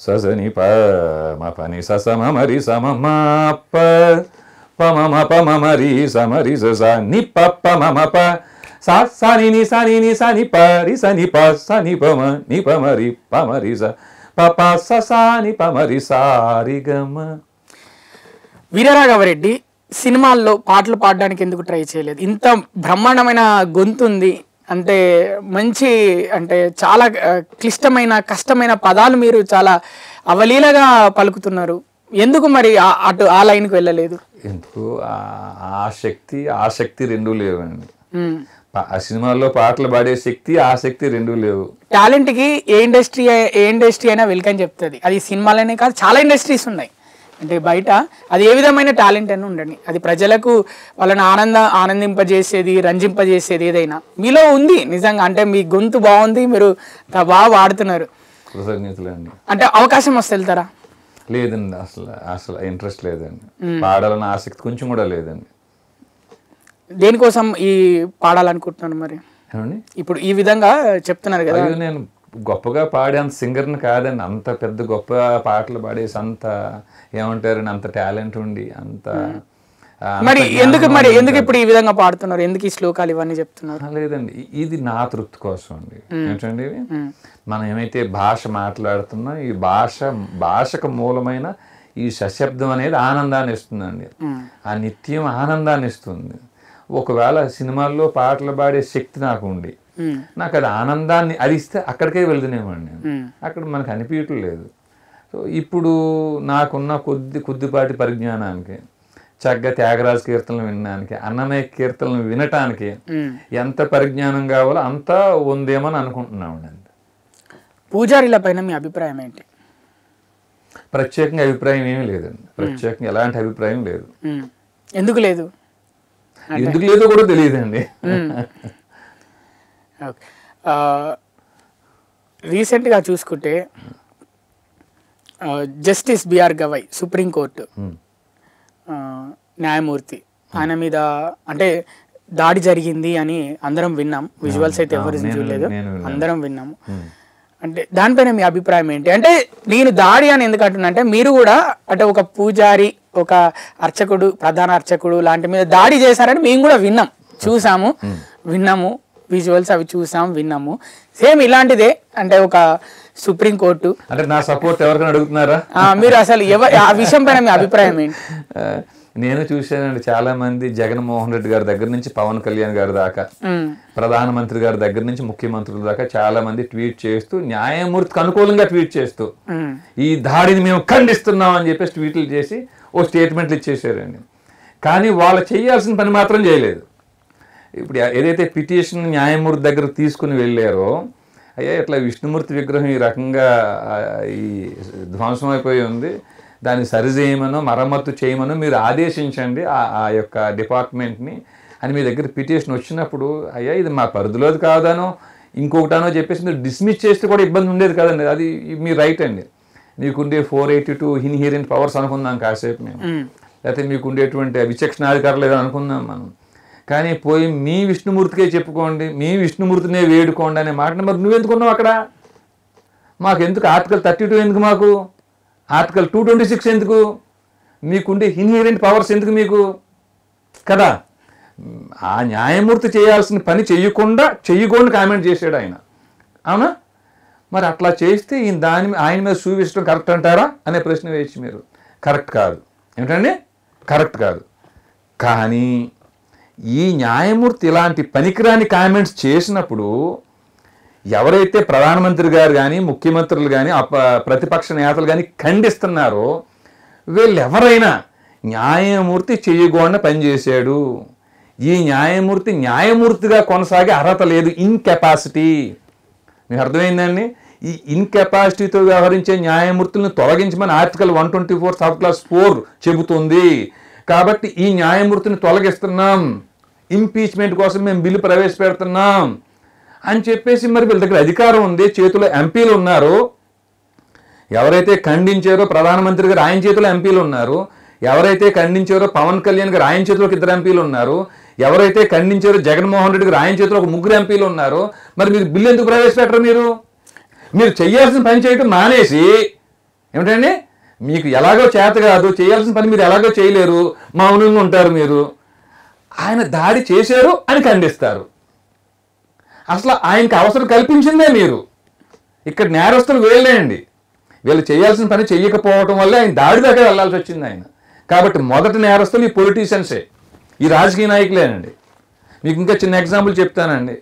ససని పని సమ మరి సమమ పమ పమ మరి సమరి సని పమ సని సని సని పరి సని పని పమ ని పమరి పమరి పప సని పమరి సారి గమ. వీరరాఘవరెడ్డి సినిమాల్లో పాటలు పాడడానికి ఎందుకు ట్రై చేయలేదు? ఇంత బ్రహ్మాండమైన గొంతు ఉంది, అంటే మంచి, అంటే చాలా క్లిష్టమైన కష్టమైన పదాలు మీరు చాలా అవలీలగా పలుకుతున్నారు. ఎందుకు మరి అటు ఆ లైన్కి వెళ్ళలేదు? ఎందుకు ఆసక్తి రెండూ లేవండి. ఆ సినిమాల్లో పాటలు పాడే శక్తి ఆసక్తి రెండూ లేవు. టాలెంట్కి ఏ ఇండస్ట్రీ అయినా వెల్కమ్ చెప్తుంది. అది సినిమాలనే కాదు, చాలా ఇండస్ట్రీస్ ఉన్నాయి. అంటే బయట అది ఏ విధమైన టాలెంట్ అని ఉండండి, అది ప్రజలకు వాళ్ళని ఆనందింపజేసేది, రంజింపజేసేది ఏదైనా మీలో ఉంది నిజంగా. అంటే మీ గొంతు బాగుంది, మీరు బాగా వాడుతున్నారు. కృతజ్ఞతలండి. అంటే అవకాశం వస్తే వెళ్తారా? లేదండి, అసలు ఇంట్రెస్ట్ లేదండి. పాడాలన్న ఆసక్తి కొంచెం కూడా లేదండి. దేనికోసం ఈ పాడాలనుకుంటున్నాను మరి? ఏమండి ఇప్పుడు ఈ విధంగా చెప్తున్నారు కదా. నేను గొప్పగా పాడే అంత సింగర్ని కాదండి. అంత పెద్ద గొప్ప పాటలు పాడేసి అంత ఏమంటారండి, అంత టాలెంట్ ఉండి అంత మరి ఎందుకు ఇప్పుడు ఈ విధంగా పాడుతున్నారు? ఎందుకు ఈ శ్లోకాలు ఇవన్నీ చెప్తున్నారు? లేదండి, ఇది నా తృప్తి కోసం అండి. ఏంటండి, మనం ఏమైతే భాష మాట్లాడుతున్నా ఈ భాషకు మూలమైన ఈ సశబ్దం అనేది ఆనందాన్ని ఇస్తుందండి. ఆ నిత్యం ఆనందాన్ని ఇస్తుంది. ఒకవేళ సినిమాల్లో పాటలు పాడే శక్తి నాకు ఉండి నాకు అది ఆనందాన్ని అది ఇస్తే అక్కడికే వెళ్తున్నామండి నేను. అక్కడ మనకు అనిపించట్లేదు. సో ఇప్పుడు నాకున్న కొద్దిపాటి పరిజ్ఞానానికి చక్కగా త్యాగరాజ కీర్తనలు వినడానికి, అన్నమయ్య కీర్తనలు వినటానికి ఎంత పరిజ్ఞానం కావాలో అంతా ఉందేమని అనుకుంటున్నామండి. పూజారిల పైన మీ అభిప్రాయం ఏంటి? ప్రత్యేకంగా అభిప్రాయం ఏమీ లేదండి. ప్రత్యేకంగా ఎలాంటి అభిప్రాయం లేదు. ఎందుకు లేదు? ఎందుకు లేదో కూడా తెలియదండి. రీసెంట్గా చూసుకుంటే జస్టిస్ బిఆర్ గవై సుప్రీంకోర్టు న్యాయమూర్తి, ఆయన మీద అంటే దాడి జరిగింది అని అందరం విన్నాం. విజువల్స్ అయితే ఎవరు చూడలేదు, అందరం విన్నాము. అంటే దానిపైన మీ అభిప్రాయం ఏంటి? అంటే నేను దాడి అని ఎందుకు అంటున్నా అంటే, మీరు కూడా అంటే ఒక పూజారి, ఒక అర్చకుడు, ప్రధాన అర్చకుడు లాంటి మీద దాడి చేశారని మేము కూడా విన్నాం, చూసాము, విన్నాము. విజువల్స్ అవి చూసాం, విన్నాము. సేమ్ ఇలాంటిదే అంటే ఒక సుప్రీంకోర్టు అంటే నా సపోర్ట్ ఎవరికైనా అడుగుతున్నారా? మీరు అసలు ఆ విషయం పైన మీ అభిప్రాయం ఏంటి? నేను చూశానండి, చాలా మంది జగన్మోహన్ రెడ్డి గారి దగ్గర నుంచి పవన్ కళ్యాణ్ గారి దాకా, ప్రధానమంత్రి గారి దగ్గర నుంచి ముఖ్యమంత్రుల దాకా చాలా మంది ట్వీట్ చేస్తూ, న్యాయమూర్తికి అనుకూలంగా ట్వీట్ చేస్తూ ఈ దాడిని మేము ఖండిస్తున్నాం అని చెప్పేసి ట్వీట్లు చేసి ఓ స్టేట్మెంట్లు ఇచ్చేసారండి. కానీ వాళ్ళు చేయాల్సిన పని మాత్రం చేయలేదు. ఇప్పుడు ఏదైతే పిటిషన్ న్యాయమూర్తి దగ్గర తీసుకుని వెళ్ళారో, అయ్యా ఇట్లా విష్ణుమూర్తి విగ్రహం ఈ రకంగా ఈ ధ్వంసం అయిపోయి ఉంది, దాన్ని సరిచేయమనో మరమ్మత్తు చేయమనో మీరు ఆదేశించండి ఆ యొక్క డిపార్ట్మెంట్ని అని మీ దగ్గర పిటిషన్ వచ్చినప్పుడు, అయ్యా ఇది మా పరిధిలోది కాదనో ఇంకొకటనో చెప్పేసి మీరు డిస్మిస్ చేస్తే కూడా ఇబ్బంది ఉండేది కదండి. అది మీ రైట్ అండి. మీకుండే 482 ఇన్హెరెంట్ పవర్స్ అనుకుందాం కాసేపు మేము, లేకపోతే మీకు ఉండేటువంటి విచక్షణాధికారులు ఏదో అనుకుందాం మనం. కానీ పోయి మీ విష్ణుమూర్తికే చెప్పుకోండి, మీ విష్ణుమూర్తినే వేడుకోండి అనే మాటను మరి నువ్వెందుకున్నావు అక్కడ? మాకు ఎందుకు ఆర్టికల్ 32 ఎందుకు, మాకు ఆర్టికల్ 226 ఎందుకు? మీకుండే ఇన్హెరెంట్ పవర్స్ ఎందుకు మీకు కదా? ఆ న్యాయమూర్తి చేయాల్సిన పని చెయ్యకుండా కామెంట్ చేశాడు ఆయన, అవునా? మరి అట్లా చేస్తే ఆయన మీద చూపించడం కరెక్ట్ అంటారా అనే ప్రశ్న వేయచ్చు మీరు. కరెక్ట్ కాదు. ఏమిటండి, కరెక్ట్ కాదు. కానీ ఈ న్యాయమూర్తి ఇలాంటి పనికిరాని కామెంట్స్ చేసినప్పుడు ఎవరైతే ప్రధానమంత్రి గారు కానీ, ముఖ్యమంత్రులు కానీ, ప్రతిపక్ష నేతలు కానీ ఖండిస్తున్నారో వీళ్ళు ఎవరైనా న్యాయమూర్తి చేయకుండా పనిచేశాడు, ఈ న్యాయమూర్తిగా కొనసాగే అర్హత లేదు, ఇన్కెపాసిటీ. మీకు అర్థమైందండి? ఈ ఇన్కెపాసిటీతో వ్యవహరించే న్యాయమూర్తులను తొలగించమని ఆర్టికల్ 124 సబ్ క్లాస్ 4 చెబుతుంది. కాబట్టి ఈ న్యాయమూర్తిని తొలగిస్తున్నాం, ఇంపీచ్మెంట్ కోసం మేము బిల్లు ప్రవేశపెడుతున్నాం అని చెప్పేసి మరి వీళ్ళ దగ్గర అధికారం ఉంది, చేతిలో ఎంపీలు ఉన్నారు. ఎవరైతే ఖండించారో ప్రధానమంత్రి గారు ఆయన చేతిలో ఎంపీలు ఉన్నారు, ఎవరైతే ఖండించారో పవన్ కళ్యాణ్ గారు ఆయన చేతిలో 2 ఎంపీలు ఉన్నారు, ఎవరైతే ఖండించారో జగన్మోహన్ రెడ్డి గారు ఆయన చేతిలో 3 ఎంపీలు ఉన్నారు. మరి మీరు బిల్లు ఎందుకు ప్రవేశపెట్టరు? మీరు చేయాల్సిన పని చేయటం మానేసి, ఏమిటండి, మీకు ఎలాగో చేత కాదు, చేయాల్సిన పని మీరు ఎలాగో చేయలేరు, మౌనంగా ఉంటారు. మీరు ఆయన దాడి చేశారు అని ఖండిస్తారు. అసలు ఆయనకి అవసరం కల్పించిందే మీరు. ఇక్కడ నేరస్తులు వీళ్ళేయండి. వీళ్ళు చేయాల్సిన పని చెయ్యకపోవటం వల్ల ఆయన దాడి దాకా వెళ్లాల్సి వచ్చింది ఆయన. కాబట్టి మొదటి నేరస్తులు ఈ పొలిటీషియన్సే, ఈ రాజకీయ నాయకులేనండి. మీకు ఇంకా చిన్న ఎగ్జాంపుల్ చెప్తానండి.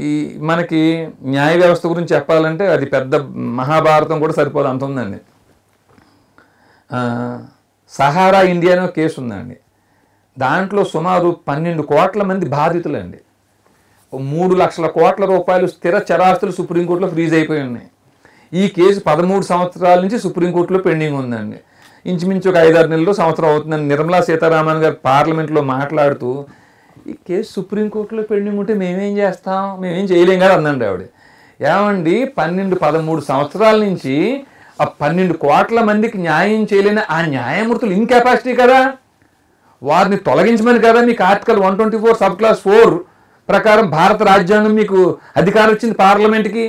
ఈ మనకి న్యాయ వ్యవస్థ గురించి చెప్పాలంటే అది పెద్ద మహాభారతం కూడా సరిపోదు, అంత ఉందండి. సహారా ఇండియా అనే కేసు ఉందండి. దాంట్లో సుమారు 12 కోట్ల మంది బాధితులండి. 3 లక్షల కోట్ల రూపాయలు స్థిర చరాస్తులు సుప్రీంకోర్టులో ఫ్రీజ్ అయిపోయి ఉన్నాయి. ఈ కేసు 13 సంవత్సరాల నుంచి సుప్రీంకోర్టులో పెండింగ్ ఉందండి. ఇంచుమించు ఒక 5-6 నెలలు సంవత్సరం అవుతుందని నిర్మలా సీతారామన్ గారు పార్లమెంట్లో మాట్లాడుతూ ఈ కేసు సుప్రీంకోర్టులో పెండింగ్ ఉంటే మేమేం చేస్తాం, మేమేం చేయలేం కదా అందండి ఆవిడ. ఏమండి 12-13 సంవత్సరాల నుంచి ఆ 12 కోట్ల మందికి న్యాయం చేయలేని ఆ న్యాయమూర్తులు ఇన్కెపాసిటీ కదా, వారిని తొలగించమని కదా మీకు ఆర్టికల్ 124 సబ్ క్లాస్ 4 ప్రకారం భారత రాజ్యాంగం మీకు అధికారం ఇచ్చింది పార్లమెంట్కి.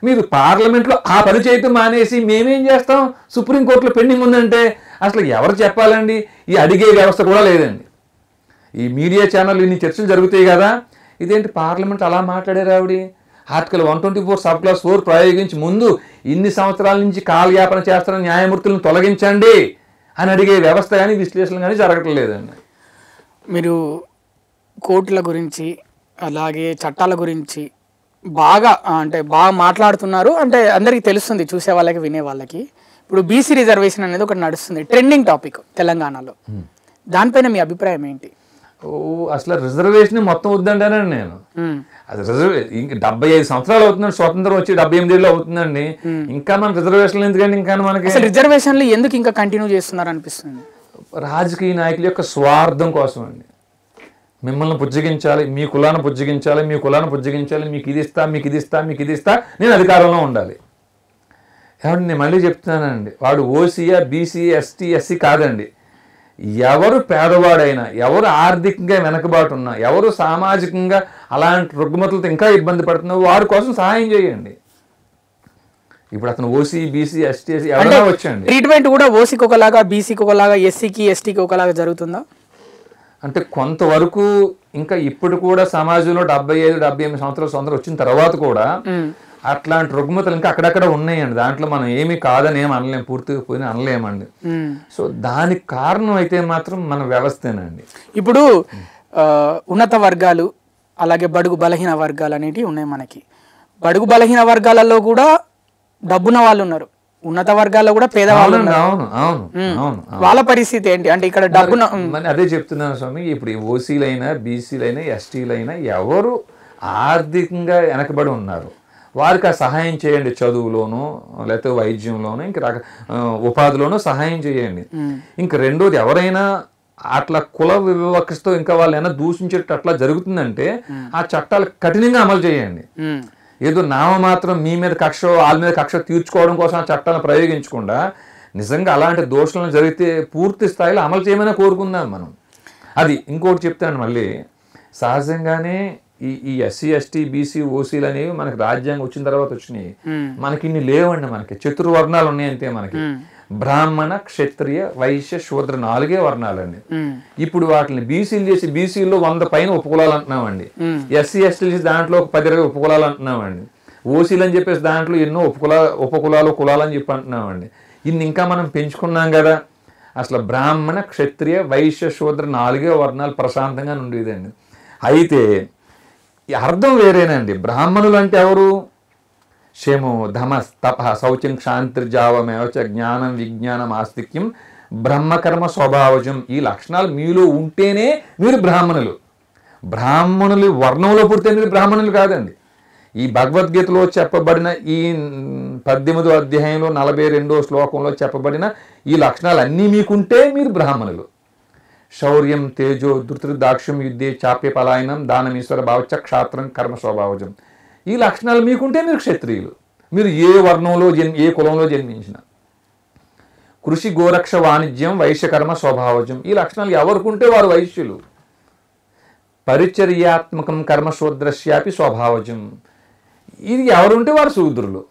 మీరు పార్లమెంట్లో ఆ పని చేయటం మానేసి మేమేం చేస్తాం సుప్రీంకోర్టులో పెండింగ్ ఉందంటే అసలు ఎవరు చెప్పాలండి? ఈ అడిగే వ్యవస్థ కూడా లేదండి. ఈ మీడియా ఛానల్ ఇన్ని చర్చలు జరుగుతాయి కదా, ఇదేంటి పార్లమెంట్ అలా మాట్లాడారు ఆవిడ? ఆర్టికల్ 124 సబ్ క్లాస్ 4 ప్రయోగించి ముందు ఇన్ని సంవత్సరాల నుంచి కాలయాపన చేస్తున్న న్యాయమూర్తులను తొలగించండి అని అడిగే వ్యవస్థ కానీ విశ్లేషణ కానీ జరగట్లేదండి. మీరు కోర్టుల గురించి అలాగే చట్టాల గురించి బాగా మాట్లాడుతున్నారు, అంటే అందరికీ తెలుస్తుంది, చూసే వాళ్ళకి వినే వాళ్ళకి. ఇప్పుడు బీసీ రిజర్వేషన్ అనేది ఒకటి నడుస్తుంది, ట్రెండింగ్ టాపిక్ తెలంగాణలో. దానిపైన మీ అభిప్రాయం ఏంటి? అసలు రిజర్వేషన్ మొత్తం వద్దంటానండి నేను. అది ఇంకా 75 సంవత్సరాలు అవుతుందండి, స్వతంత్రం వచ్చి 78 ఏళ్ళు అవుతుందండి, ఇంకా మన రిజర్వేషన్లు ఎందుకండి? ఇంకా మనకి రిజర్వేషన్లు ఎందుకు ఇంకా కంటిన్యూ చేస్తున్నారు అనిపిస్తుంది? రాజకీయ నాయకుల యొక్క స్వార్థం కోసం అండి. మిమ్మల్ని పుజ్జగించాలి, మీ కులాన్ని పుజ్జగించాలి, మీ కులాన్ని పుజ్జగించాలి, మీకు ఇది ఇస్తా, మీకు ఇది ఇస్తా, మీకు ఇది ఇస్తా, నేను అధికారంలో ఉండాలి. ఏమంటే నేను మళ్ళీ చెప్తున్నానండి, వాడు ఓసీయా, బీసీ, ఎస్టీ, ఎస్సీ కాదండి. ఎవరు పేదవాడైనా, ఎవరు ఆర్థికంగా వెనకబాటు ఉన్నా, ఎవరు సామాజికంగా అలాంటి రుగ్మతలతో ఇంకా ఇబ్బంది పడుతున్నా వారి కోసం సహాయం చేయండి. ఇప్పుడు అతను ఓసీ, బీసీ, ఎస్టీ, ఎస్సీ ఎవరైనా వచ్చండి. ట్రీట్మెంట్ కూడా ఓసీకి ఒకలాగా, బీసీకి ఒకలాగా, ఎస్సీకి ఎస్టీకి ఒకలాగా జరుగుతుందా? అంటే కొంతవరకు ఇంకా ఇప్పుడు కూడా సమాజంలో 75-78 సంవత్సరాల స్వతంత్రం వచ్చిన తర్వాత కూడా అట్లాంటి రుగ్మతలు ఇంకా అక్కడక్కడ ఉన్నాయండి. దాంట్లో మనం ఏమీ కాదని ఏమి అనలేము, పూర్తిగా పోయిన అనలేమండి. సో దానికి కారణం అయితే మాత్రం మన వ్యవస్థేనండి. ఇప్పుడు ఉన్నత వర్గాలు అలాగే బడుగు బలహీన వర్గాలు అనేటివి ఉన్నాయి మనకి. బడుగు బలహీన వర్గాలలో కూడా డబ్బున్న వాళ్ళు ఉన్నారు, ఉన్నత వర్గాల్లో కూడా పేదవాళ్ళు ఉన్నారు. వాళ్ళ పరిస్థితి ఏంటి అంటే ఇక్కడ డబ్బున అదే చెప్తున్నాను స్వామి. ఇప్పుడు ఓసీలైనా, బీసీలైనా, ఎస్టీలైనా ఎవరు ఆర్థికంగా వెనకబడి ఉన్నారు వారికి ఆ సహాయం చేయండి. చదువులోనూ లేకపోతే వైద్యంలోనూ ఇంక ఉపాధిలోనూ సహాయం చేయండి. ఇంక రెండోది ఎవరైనా అట్లా కుల వివక్షతో ఇంకా వాళ్ళు ఏమైనా దూషించేటట్టు అట్లా జరుగుతుందంటే ఆ చట్టాలు కఠినంగా అమలు చేయండి. ఏదో నామమాత్రం మీ మీద కక్ష వాళ్ళ మీద కక్ష తీర్చుకోవడం కోసం ఆ చట్టాలను ప్రయోగించకుండా నిజంగా అలాంటి దోషాలను జరిగితే పూర్తి స్థాయిలో అమలు చేయమని కోరుకుందాం మనం. అది ఇంకోటి చెప్తాను మళ్ళీ, సహజంగానే ఈ ఎస్సీ, ఎస్టీ, బీసీ, ఓసీలు అనేవి మనకి రాజ్యాంగం వచ్చిన తర్వాత వచ్చినాయి. మనకి ఇన్ని లేవండి. మనకి చతుర్వర్ణాలు ఉన్నాయి అంతే. మనకి బ్రాహ్మణ, క్షత్రియ, వైశ్య, శూద్ర 4 వర్ణాలండి. ఇప్పుడు వాటిని బీసీలు చేసి బీసీల్లో 100 పైన ఉపకులాలు అంటున్నామండి. ఎస్సీ, ఎస్టీలు చేసి దాంట్లో ఒక 10-20 ఉపకులాలు అంటున్నామండి. ఓసీలు అని చెప్పేసి దాంట్లో ఎన్నో ఉపకులాలు కులాలు అని చెప్పి అంటున్నామండి. ఇన్ని ఇంకా మనం పెంచుకున్నాం కదా. అసలు బ్రాహ్మణ, క్షత్రియ, వైశ్య, శూద్ర 4 వర్ణాలు ప్రశాంతంగా ఉండేదండి. అయితే ఈ అర్థం వేరేనండి. బ్రాహ్మణులు అంటే ఎవరు? శము, ధమ, తప, శౌచం, క్షాంతిర్జావమేవచ జ్ఞానం, విజ్ఞానం, ఆస్తిక్యం, బ్రహ్మకర్మ స్వభావజం. ఈ లక్షణాలు మీలో ఉంటేనే మీరు బ్రాహ్మణులు. బ్రాహ్మణులు వర్ణంలో పుడితే మీరు బ్రాహ్మణులు కాదండి. ఈ భగవద్గీతలో చెప్పబడిన ఈ 18వ అధ్యాయంలో 42వ శ్లోకంలో చెప్పబడిన ఈ లక్షణాలు అన్నీ మీకుంటే మీరు బ్రాహ్మణులు. శౌర్యం, తేజో, ధృతృదాక్ష్యం, యుద్ధే, చాప్య పలాయనం, దానమీశ్వర భావచ, క్షాత్రం, కర్మ స్వభావజం. ఈ లక్షణాలు మీకుంటే మీరు క్షత్రియులు. మీరు ఏ వర్ణంలో ఏ కులంలో జన్మించిన. కృషి, గోరక్ష, వాణిజ్యం, వైశ్యకర్మ స్వభావజం. ఈ లక్షణాలు ఎవరికుంటే వారు వైశ్యులు. పరిచర్యాత్మకం కర్మ శూద్రస్యాపి స్వభావజం. ఇది ఎవరుంటే వారు శూద్రులు.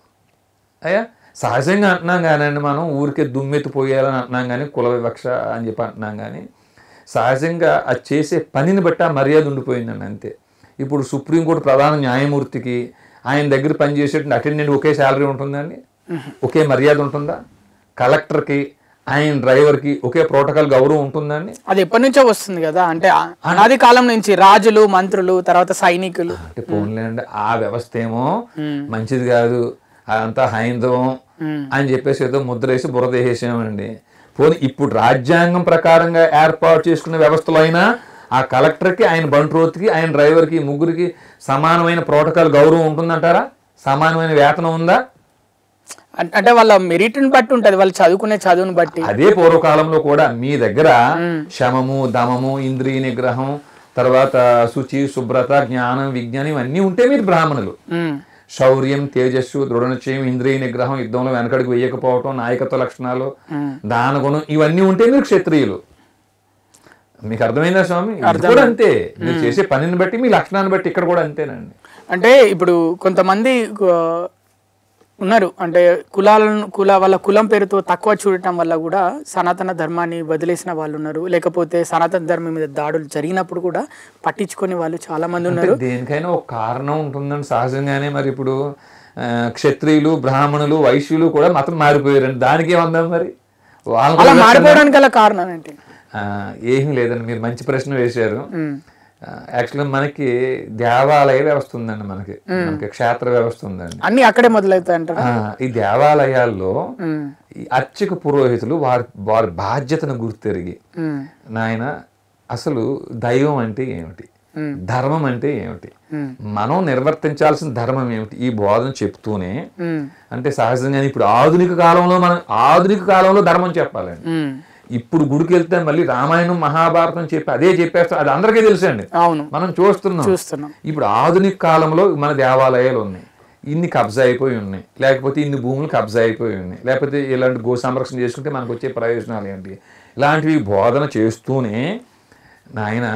అయ్యా సహజంగా అంటున్నాం కానండి, మనం ఊరికే దుమ్మెత్తిపోయాలని అంటున్నాం కానీ, కుల వివక్ష అని చెప్పి అంటున్నాం కానీ, సహజంగా అది చేసే పనిని బట్టి ఆ మర్యాద ఉండిపోయిందండి అంతే. ఇప్పుడు సుప్రీంకోర్టు ప్రధాన న్యాయమూర్తికి ఆయన దగ్గర పనిచేసేటువంటి అటెండెంట్ ఒకే శాలరీ ఉంటుందండి? ఒకే మర్యాద ఉంటుందా? కలెక్టర్కి ఆయన డ్రైవర్కి ఒకే ప్రోటోకాల్ గౌరవం ఉంటుందండి? అది ఎప్పటి నుంచో వస్తుంది కదా. అంటే అనాది కాలం నుంచి రాజులు, మంత్రులు, తర్వాత సైనికులు. అంటే పోన్లేండి, ఆ వ్యవస్థ ఏమో మంచిది కాదు, అదంతా హైందవం అని చెప్పేసి ఏదో ముద్ర వేసి బురద వేసేసామండి. పోనీ ఇప్పుడు రాజ్యాంగం ప్రకారంగా ఏర్పాటు చేసుకున్న వ్యవస్థలో అయినా ఆ కలెక్టర్కి, ఆయన బంట్రోత్కి, ఆయన డ్రైవర్కి, ముగ్గురికి సమానమైన ప్రోటోకాల్ గౌరవం ఉంటుందంటారా? సమానమైన వేతనం ఉందా? అంటే వాళ్ళ మెరిట్ని బట్టి ఉంటది, వాళ్ళు చదువుకునే చదువుని బట్టి. అదే పూర్వకాలంలో కూడా మీ దగ్గర శమము, దమము, ఇంద్రియ నిగ్రహం, తర్వాత శుచి, శుభ్రత, జ్ఞానం, విజ్ఞానం ఇవన్నీ ఉంటే మీరు బ్రాహ్మణులు. శౌర్యం, తేజస్సు, దృఢనిశ్చయం, ఇంద్రియ నిగ్రహం, యుద్ధంలో వెనకడికి వేయకపోవటం, నాయకత్వ లక్షణాలు, దాన గుణం ఇవన్నీ ఉంటే మీరు క్షత్రియులు. మీకు అర్థమైందా స్వామి? ఇది కూడా అంతే, మీరు చేసే పనిని బట్టి మీ లక్షణాన్ని బట్టి ఇక్కడ కూడా అంతేనండి. అంటే ఇప్పుడు కొంతమంది ఉన్నారు, అంటే వాళ్ళ కులం పేరుతో తక్కువ చూడటం వల్ల కూడా సనాతన ధర్మాన్ని వదిలేసిన వాళ్ళు ఉన్నారు, లేకపోతే సనాతన ధర్మం మీద దాడులు జరిగినప్పుడు కూడా పట్టించుకునే వాళ్ళు చాలా మంది ఉన్నారు. దేనికైనా ఒక కారణం ఉంటుందండి సహజంగానే. మరి ఇప్పుడు క్షత్రియులు, బ్రాహ్మణులు, వైశ్యులు కూడా మతం మారిపోయారండి, దానికి ఏమందాం మరి? అలా మారిపోవడానికి గల కారణం ఏంటి? ఏమీ లేదండి, మీరు మంచి ప్రశ్న వేశారు. యాక్చువల్గా మనకి దేవాలయ వ్యవస్థ ఉందండి, మనకి క్షేత్ర వ్యవస్థ ఉందండి, అన్ని అక్కడే మొదలవుతాయి అంటారు. ఈ దేవాలయాల్లో ఈ అర్చక పురోహితులు వారి బాధ్యతను గుర్తెరిగి, నాయన అసలు దైవం అంటే ఏమిటి, ధర్మం అంటే ఏమిటి, మనం నిర్వర్తించాల్సిన ధర్మం ఏమిటి, ఈ బోధన చెప్తూనే, అంటే సహజంగానే ఇప్పుడు ఆధునిక కాలంలో ధర్మం చెప్పాలండి. ఇప్పుడు గుడికి వెళ్తే మళ్ళీ రామాయణం, మహాభారతం అదే చెప్పేస్తాం, అది అందరికీ తెలుసండి, మనం చూస్తున్నాం. ఇప్పుడు ఆధునిక కాలంలో మన దేవాలయాలు ఉన్నాయి, ఇన్ని కబ్జా అయిపోయి ఉన్నాయి, లేకపోతే ఇన్ని భూములు కబ్జా అయిపోయి ఉన్నాయి, లేకపోతే ఇలాంటి గో సంరక్షణ చేసుకుంటే మనకు వచ్చే ప్రయోజనాలు ఏంటి, ఇలాంటివి బోధన చేస్తూనే, నాయన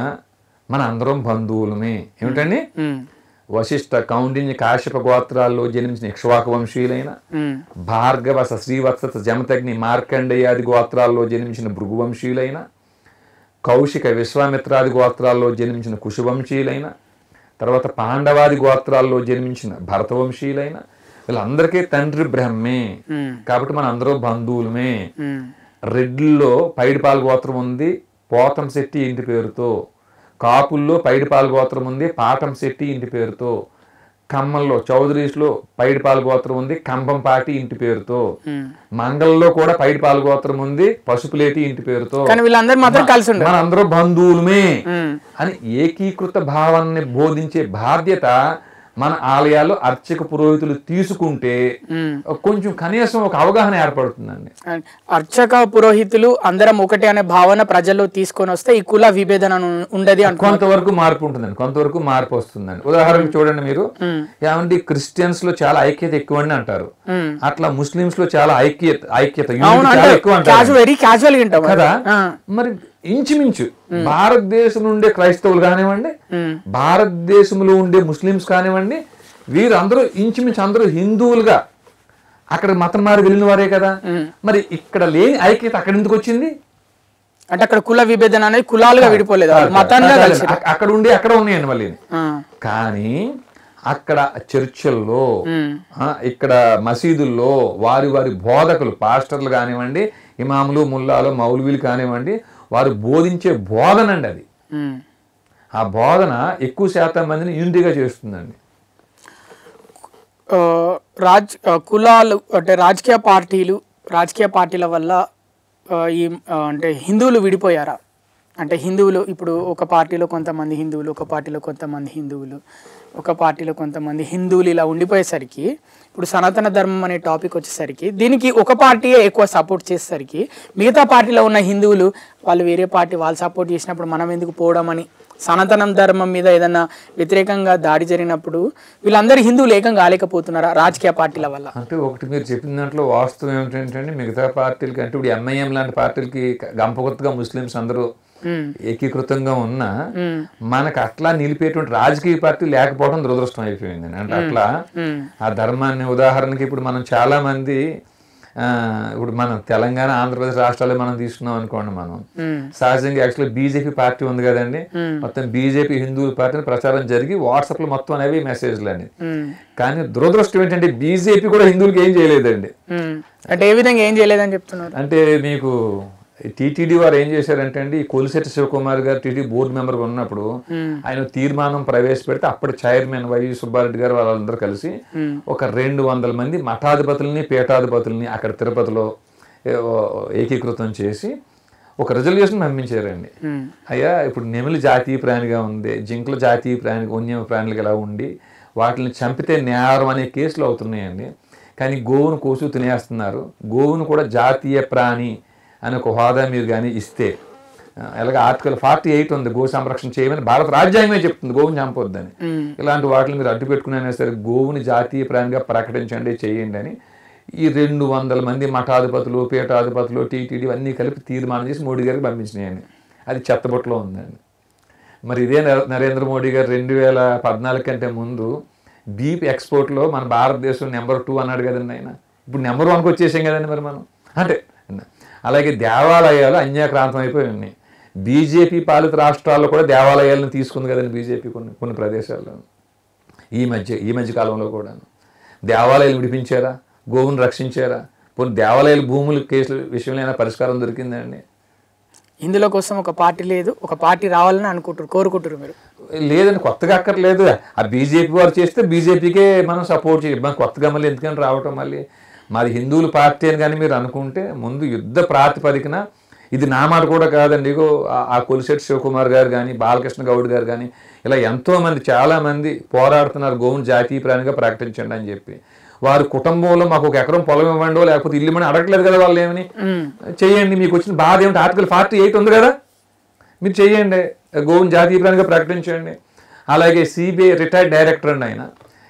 మన అందరం బంధువులమే. ఏమిటండి? వశిష్ఠ, కౌండిన్య, కాశ్యప గోత్రాల్లో జన్మించిన ఇక్ష్వాక వంశీయులైన, భార్గవ, శ్రీవత్స, జమతగ్ని, మార్కండేయాది గోత్రాల్లో జన్మించిన భృగువంశీయులైన, కౌశిక, విశ్వామిత్రాది గోత్రాల్లో జన్మించిన కుశవంశీయులైన, తర్వాత పాండవాది గోత్రాల్లో జన్మించిన భరతవంశీయులైన, వీళ్ళందరికీ తండ్రి బ్రహ్మే, కాబట్టి మన అందరూ బంధువులమే. రెడ్డిల్లో పైడిపాల గోత్రం ఉంది, పోతంశెట్టి ఇంటి పేరుతో. కాపుల్లో పైడిపాల గోత్రం ఉంది, పాటంశెట్టి ఇంటి పేరుతో. కమ్మల్లో, చౌదరీస్లో పైడిపాల గోత్రం ఉంది, కంభంపాటి ఇంటి పేరుతో. మంగళలో కూడా పైడిపాల గోత్రం ఉంది, పసుపులేటి ఇంటి పేరుతో. మనందరూ బంధువులమే అని ఏకీకృత భావాన్ని బోధించే బాధ్యత మన ఆలయాల్లో అర్చక పురోహితులు తీసుకుంటే కొంచెం కనీసం ఒక అవగాహన ఏర్పడుతుందండి. అర్చక పురోహితులు అందరం ఒకటే అనే భావన ప్రజల్లో తీసుకొని వస్తే ఈ కుల విభేదన ఉండదు. కొంతవరకు మార్పు ఉంటుందండి, కొంతవరకు మార్పు వస్తుందండి. ఉదాహరణకు చూడండి, మీరు ఏమంటే క్రిస్టియన్స్ లో చాలా ఐక్యత ఎక్కువ అని అంటారు, అట్లా ముస్లింస్ లో చాలా ఐక్యత ఎక్కువ అంటారు కదా. మరి ఇంచుమించు భారతదేశంలో ఉండే క్రైస్తవులు కానివ్వండి, భారతదేశంలో ఉండే ముస్లింస్ కానివ్వండి, వీరందరూ ఇంచుమించు అందరూ హిందువులుగా అక్కడ మతం మారి వెళ్ళిన వారే కదా. మరి ఇక్కడ లేని ఐక్యత అక్కడ ఎందుకు వచ్చింది? అంటే అక్కడ కుల విభేదన అనేది కులాలుగా విడిపోలేదు, అక్కడ ఉండి అక్కడ ఉన్నాయండి మళ్ళీ. కానీ అక్కడ చర్చిల్లో, ఇక్కడ మసీదుల్లో వారి బోధకులు, పాస్టర్లు కానివ్వండి, ఇమాములు, ముల్లాలు, మౌలవీలు కానివ్వండి, వారు బోధించే బోధన అండి అది. ఆ బోధన ఎక్కువ శాతం మందిని యూనిటీగా చేస్తుందండి. కులాలు అంటే రాజకీయ పార్టీల వల్ల ఈ అంటే హిందువులు విడిపోయారా? అంటే హిందువులు ఇప్పుడు ఒక పార్టీలో కొంతమంది హిందువులు, ఒక పార్టీలో కొంతమంది హిందువులు, ఒక పార్టీలో కొంతమంది హిందువులు ఇలా ఉండిపోయేసరికి, ఇప్పుడు సనాతన ధర్మం అనే టాపిక్ వచ్చేసరికి దీనికి ఒక పార్టీయే ఎక్కువ సపోర్ట్ చేసేసరికి మిగతా పార్టీలో ఉన్న హిందువులు వాళ్ళు వేరే పార్టీ వాళ్ళు సపోర్ట్ చేసినప్పుడు మనం ఎందుకు పోవడం అని సనాతన ధర్మం మీద ఏదన్నా వ్యతిరేకంగా దాడి జరిగినప్పుడు వీళ్ళందరూ హిందువులు ఏకం కాలేకపోతున్నారా రాజకీయ పార్టీల వల్ల? అంటే ఒకటి మీరు చెప్పిన దాంట్లో వాస్తవం ఏమిటంటే, మిగతా పార్టీలకి అంటే ఇప్పుడు ఎంఐఎం లాంటి పార్టీలకి గంపకొత్తగా ముస్లింస్ అందరూ ఏకీకృతంగా ఉన్నా మనకు అట్లా నిలిపేటువంటి రాజకీయ పార్టీ లేకపోవడం దురదృష్టం అయిపోయింది. అంటే అట్లా ఆ ధర్మాన్ని, ఉదాహరణకి ఇప్పుడు మనం చాలా మంది ఇప్పుడు మనం తెలంగాణ, ఆంధ్రప్రదేశ్ రాష్ట్రాల్లో మనం తీసుకున్నాం అనుకోండి, మనం సహజంగా యాక్చువల్గా బీజేపీ పార్టీ ఉంది కదండి, మొత్తం బీజేపీ హిందువుల పార్టీని ప్రచారం జరిగి వాట్సాప్ లో మొత్తం అనేవి మెసేజ్లు అని. కానీ దురదృష్టం ఏంటంటే బీజేపీ కూడా హిందువులకి ఏం చేయలేదండి. అంటే ఏ విధంగా ఏం చేయలేదని చెప్తున్నారు అంటే, మీకు టీటీడీ వారు ఏం చేశారంటే అండి, కొలిశెట్టి శివకుమార్ గారు టీటీడీ బోర్డు మెంబర్ ఉన్నప్పుడు ఆయన తీర్మానం ప్రవేశపెడితే అప్పటి చైర్మన్ వై సుబ్బారెడ్డి గారు వాళ్ళందరూ కలిసి ఒక 200 మంది మఠాధిపతుల్ని, పీఠాధిపతుల్ని అక్కడ తిరుపతిలో ఏకీకృతం చేసి ఒక రిజల్యూషన్ పంపించారండి. అయ్యా, ఇప్పుడు నెమిలి జాతీయ ప్రాణిగా ఉంది, జింకలు జాతీయ వన్య ప్రాణులుగా ఎలా ఉండి వాటిని చంపితే నేరం అనే కేసులు అవుతున్నాయండి. కానీ గోవును కోసు తినేస్తున్నారు. గోవును కూడా జాతీయ ప్రాణి అని ఒక హోదా మీరు కానీ ఇస్తే, అలాగే ఆర్టికల్ 48 ఉంది, గో సంరక్షణ చేయమని భారత రాజ్యాంగమే చెప్తుంది, గోవుని చంపొద్దని. ఇలాంటి వాటిని మీరు అడ్డు పెట్టుకునే సరే గోవుని జాతీయ ప్రాణిగా ప్రకటించండి, చేయండి అని ఈ 200 మంది మఠాధిపతులు, పీఠాధిపతులు, టీటీడీ అన్నీ కలిపి తీర్మానం చేసి మోడీ గారికి పంపించినాయని. అది చెత్తబొట్టలో ఉందండి. మరి ఇదే నరేంద్ర మోడీ గారు 2014 కంటే ముందు బీప్ ఎక్స్పోర్ట్లో మన భారతదేశం నెంబర్ 2 అన్నాడు కదండి ఆయన. ఇప్పుడు నెంబర్ 1కి వచ్చేసాం కదండి మరి మనం. అంటే అలాగే దేవాలయాలు అన్యాక్రాంతం అయిపోయి ఉన్నాయి. బీజేపీ పాలిత రాష్ట్రాల్లో కూడా దేవాలయాలను తీసుకుంది కదండి బీజేపీ కొన్ని ప్రదేశాల్లో. ఈ మధ్య కాలంలో కూడా దేవాలయాలు విడిపించారా, గోవును రక్షించారా, కొన్ని దేవాలయాల భూముల కేసుల విషయంలో అయినా పరిష్కారం దొరికిందండి? ఇందులో కోసం ఒక పార్టీ లేదు, ఒక పార్టీ రావాలని కోరుకుంటారు మీరు? లేదండి, కొత్తగా అక్కర్లేదు. ఆ బీజేపీ వారు చేస్తే బీజేపీకే మనం సపోర్ట్ చేయాలి. కొత్తగా మళ్ళీ ఎందుకని రావటం? మళ్ళీ మాది హిందువుల పార్టీ అని కానీ మీరు అనుకుంటే ముందు యుద్ధ ప్రాతిపదికన, ఇది నా మాట కూడా కాదండి, ఇగో ఆ కొలిశెట్టి శివకుమార్ గారు కానీ, బాలకృష్ణ గౌడ్ గారు కానీ, ఇలా ఎంతోమంది చాలామంది పోరాడుతున్నారు గోవును జాతీయ ప్రాణిగా ప్రకటించండి అని చెప్పి. వారి కుటుంబంలో మాకు 1 ఎకరం పొలం ఇవ్వండో లేకపోతే ఇల్లు ఇవ్వని అడగట్లేదు కదా వాళ్ళు. ఏమని చెయ్యండి, మీకు వచ్చిన బాధ ఏమిటి? ఆర్టికల్ 48 ఉంది కదా, మీరు చెయ్యండి, గోవును జాతీయ ప్రాణిగా ప్రకటించండి. అలాగే సిబిఐ రిటైర్డ్ డైరెక్టర్ అండి ఆయన,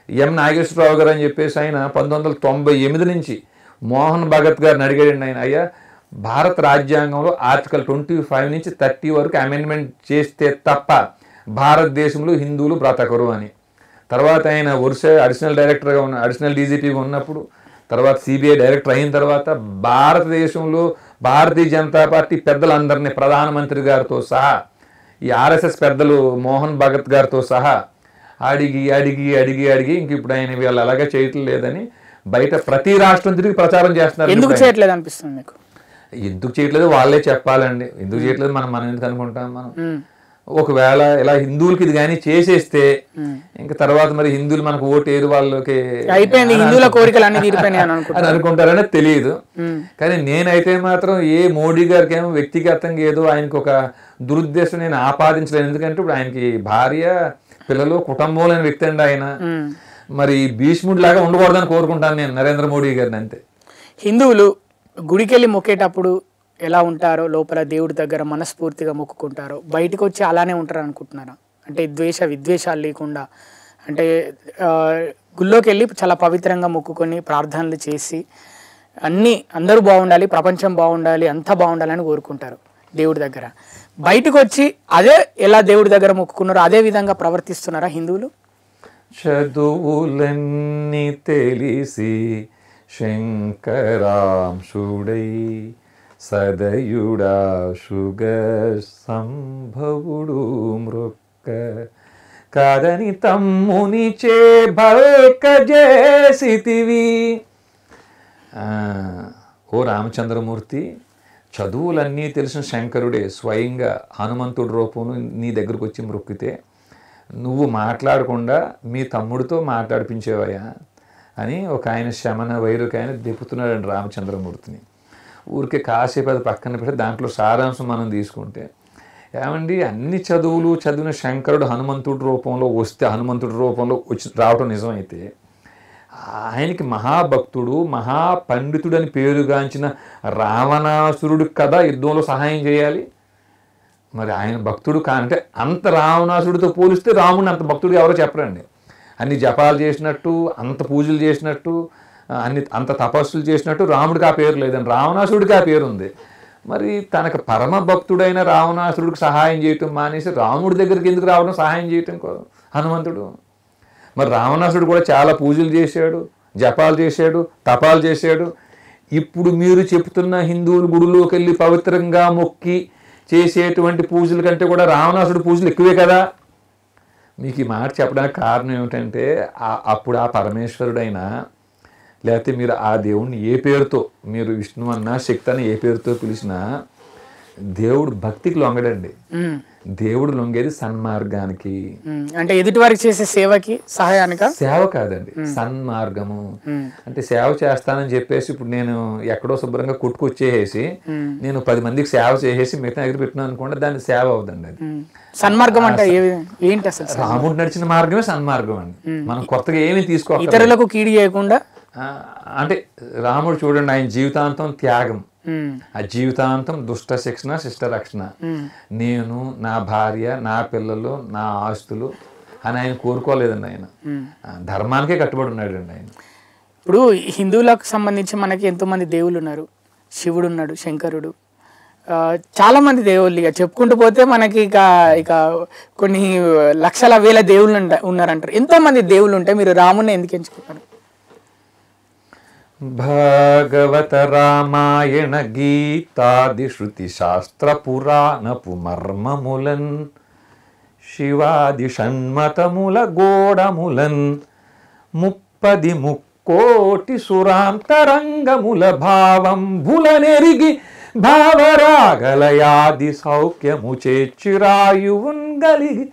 ఎం నాగేశ్వరరావు గారు అని చెప్పేసి, ఆయన 1998 నుంచి మోహన్ భగత్ గారిని అడిగాడండి ఆయన, అయ్యా భారత రాజ్యాంగంలో ఆర్టికల్ 25 నుంచి 30 వరకు అమెండ్మెంట్ చేస్తే తప్ప భారతదేశంలో హిందువులు బ్రతకరు అని. తర్వాత ఆయన వరుస అడిషనల్ డీజీపీగా ఉన్నప్పుడు, తర్వాత సిబిఐ డైరెక్టర్ అయిన తర్వాత భారతదేశంలో భారతీయ జనతా పార్టీ పెద్దలందరినీ, ప్రధానమంత్రి గారితో సహా, ఈ ఆర్ఎస్ఎస్ పెద్దలు మోహన్ భగత్ గారితో సహా అడిగి అడిగి అడిగి అడిగి ఇంక ఇప్పుడు ఆయన వీళ్ళు అలాగే చేయటం లేదని బయట ప్రతి రాష్ట్రం తిరిగి ప్రచారం చేస్తున్నారు. ఎందుకు చేయట్లేదు అనిపిస్తుంది మీకు? ఎందుకు చేయట్లేదు వాళ్ళే చెప్పాలండి. ఎందుకు చేయట్లేదు మనం ఎందుకు అనుకుంటాం? మనం ఒకవేళ ఇలా హిందువులకి ఇది కానీ చేసేస్తే ఇంకా తర్వాత మరి హిందువులు మనకు ఓటేరు వాళ్ళకి అయిపోయింది, హిందువుల కోరికలు అన్ని తీరిపోయినాయి అని అనుకుంటారనే తెలియదు. కానీ నేనైతే మాత్రం ఏ మోడీ గారికి ఏమో వ్యక్తిగతంగా ఏదో ఆయనకు ఒక దురుద్దేశం నేను ఆపాదించలేను. ఎందుకంటే ఇప్పుడు ఆయనకి భార్య, పిల్లలు, కుటుంబం లేని వ్యక్తి అండి ఆయన. మరి భీష్ముడి లాగా ఉండకూడదని కోరుకుంటాను నేను నరేంద్ర మోడీ గారిని. అంతే. హిందువులు గుడికెళ్ళి మొక్కేటప్పుడు ఎలా ఉంటారో, లోపల దేవుడి దగ్గర మనస్ఫూర్తిగా మొక్కుకుంటారో, బయటకు వచ్చి అలానే ఉంటారు అనుకుంటున్నారా? అంటే విద్వేషాలు లేకుండా, అంటే గుళ్ళోకి వెళ్ళి చాలా పవిత్రంగా మొక్కుకొని ప్రార్థనలు చేసి అందరూ బాగుండాలి, ప్రపంచం బాగుండాలి, అంతా బాగుండాలని కోరుకుంటారు దేవుడి దగ్గర. బయటకు వచ్చి అదే ఎలా దేవుడి దగ్గర మొక్కుకున్నారో అదే విధంగా ప్రవర్తిస్తున్నారా హిందువులు? చదువులన్నీ తెలిసి శంకరాంశుడై సదయుడా శుగ సంభవుడు మృక్క కాదని తమ్ముని చే భల్క చేసితివి. ఓ రామచంద్రమూర్తి, చదువులన్నీ తెలిసిన శంకరుడే స్వయంగా హనుమంతుడి రూపంలో నీ దగ్గరకు వచ్చి మొక్కితే నువ్వు మాట్లాడకుండా మీ తమ్ముడితో మాట్లాడిపించేవయ్యా అని ఒక ఆయన శమన వైరుకి ఆయన దెప్పుతున్నాడండి రామచంద్రమూర్తిని. ఊరికే కాసేపు అది పక్కన పెట్టి దాంట్లో సారాంశం మనం తీసుకుంటే, ఏమండి అన్ని చదువులు చదివిన శంకరుడు హనుమంతుడి రూపంలో వస్తే, హనుమంతుడి రూపంలో రావటం నిజమైతే, ఆయనకి మహాభక్తుడు, మహాపండితుడు అని పేరుగాంచిన రావణాసురుడు కదా యుద్ధంలో సహాయం చేయాలి. మరి ఆయన భక్తుడు అంటే అంత రావణాసుడితో పోలిస్తే రాముడిని అంత భక్తుడు ఎవరో చెప్పరండి. అన్ని జపాలు చేసినట్టు, అంత పూజలు చేసినట్టు, అంత తపస్సులు చేసినట్టు రాముడికి ఆ పేరు లేదండి, రావణాసుడికి ఆ పేరు ఉంది. మరి తనకు పరమ భక్తుడైన రావణాసుడికి సహాయం చేయటం మానేసి రాముడి దగ్గరికి ఎందుకు రావడం, సహాయం చేయటం హనుమంతుడు? మరి రావణాసుడు కూడా చాలా పూజలు చేశాడు, జపాలు చేశాడు, తపాలు చేశాడు. ఇప్పుడు మీరు చెప్తున్న హిందువులు గుడిలోకి వెళ్ళి పవిత్రంగా మొక్కి చేసేటువంటి పూజల కంటే కూడా రావణాసుడు పూజలు ఎక్కువే కదా. మీకు ఈ మాట చెప్పడానికి కారణం ఏమిటంటే, అప్పుడు ఆ పరమేశ్వరుడైనా లేకపోతే మీరు ఆ దేవుణ్ణి ఏ పేరుతో, మీరు విష్ణు అన్నా శక్తి అని ఏ పేరుతో పిలిచినా దేవుడు భక్తికి లొంగడండి. దేవుడు లొంగేది సన్మార్గానికి, అంటే ఎదుటి వారికి చేసే సేవకి, సహాయానికి. సేవ కాదండి, సన్మార్గము. అంటే సేవ చేస్తానని చెప్పేసి ఇప్పుడు నేను ఎక్కడో శుభ్రంగా కొట్టుకొచ్చేసి నేను 10 మందికి సేవ చేసేసి మిగతా దగ్గర పెట్టినాను అనుకోండి, దాన్ని సేవ అవుదండి. అది సన్మార్గం అంటే ఏంటి అసలు? రాముడు నడిచిన మార్గమే సన్మార్గం అండి. మనం కొత్తగా ఏమీ తీసుకోవాలి, ఇతరులకు కీడు చేయకుండా అంటే రాముడు చూడండి, ఆయన జీవితాంతం త్యాగం, ఉమ్, ఆ జీవితాంతం దుష్ట శిక్షణ శిష్ట రక్షణ, నేను నా భార్య నా పిల్లలు నా ఆస్తులు అని ఆయన కోరుకోలేదండి. ఆయన ధర్మానికే కట్టుబడి ఉన్నాడండి ఆయన. ఇప్పుడు హిందువులకు సంబంధించి మనకి ఎంతోమంది దేవుళ్ళు ఉన్నారు. శివుడు ఉన్నాడు, శంకరుడు, చాలా మంది దేవుళ్ళు. ఇక చెప్పుకుంటూ పోతే మనకి ఇక కొన్ని లక్షల వేల దేవుళ్ళు ఉన్నారంటారు. ఎంతోమంది దేవుళ్ళు ఉంటే మీరు రాముని ఎందుకు ఎంచుకుంటారు? భాగవత రామాయణ గీతాది శృతి శాస్త్ర పురాణపు మర్మములన్ శివాది షణ్మతముల గోడములన్ 30 ముక్కోటి సురాంతరంగముల భావంబుల నెరిగి భావరాగలయాది సౌఖ్యము చేర్చిరాయువున్ గలిగి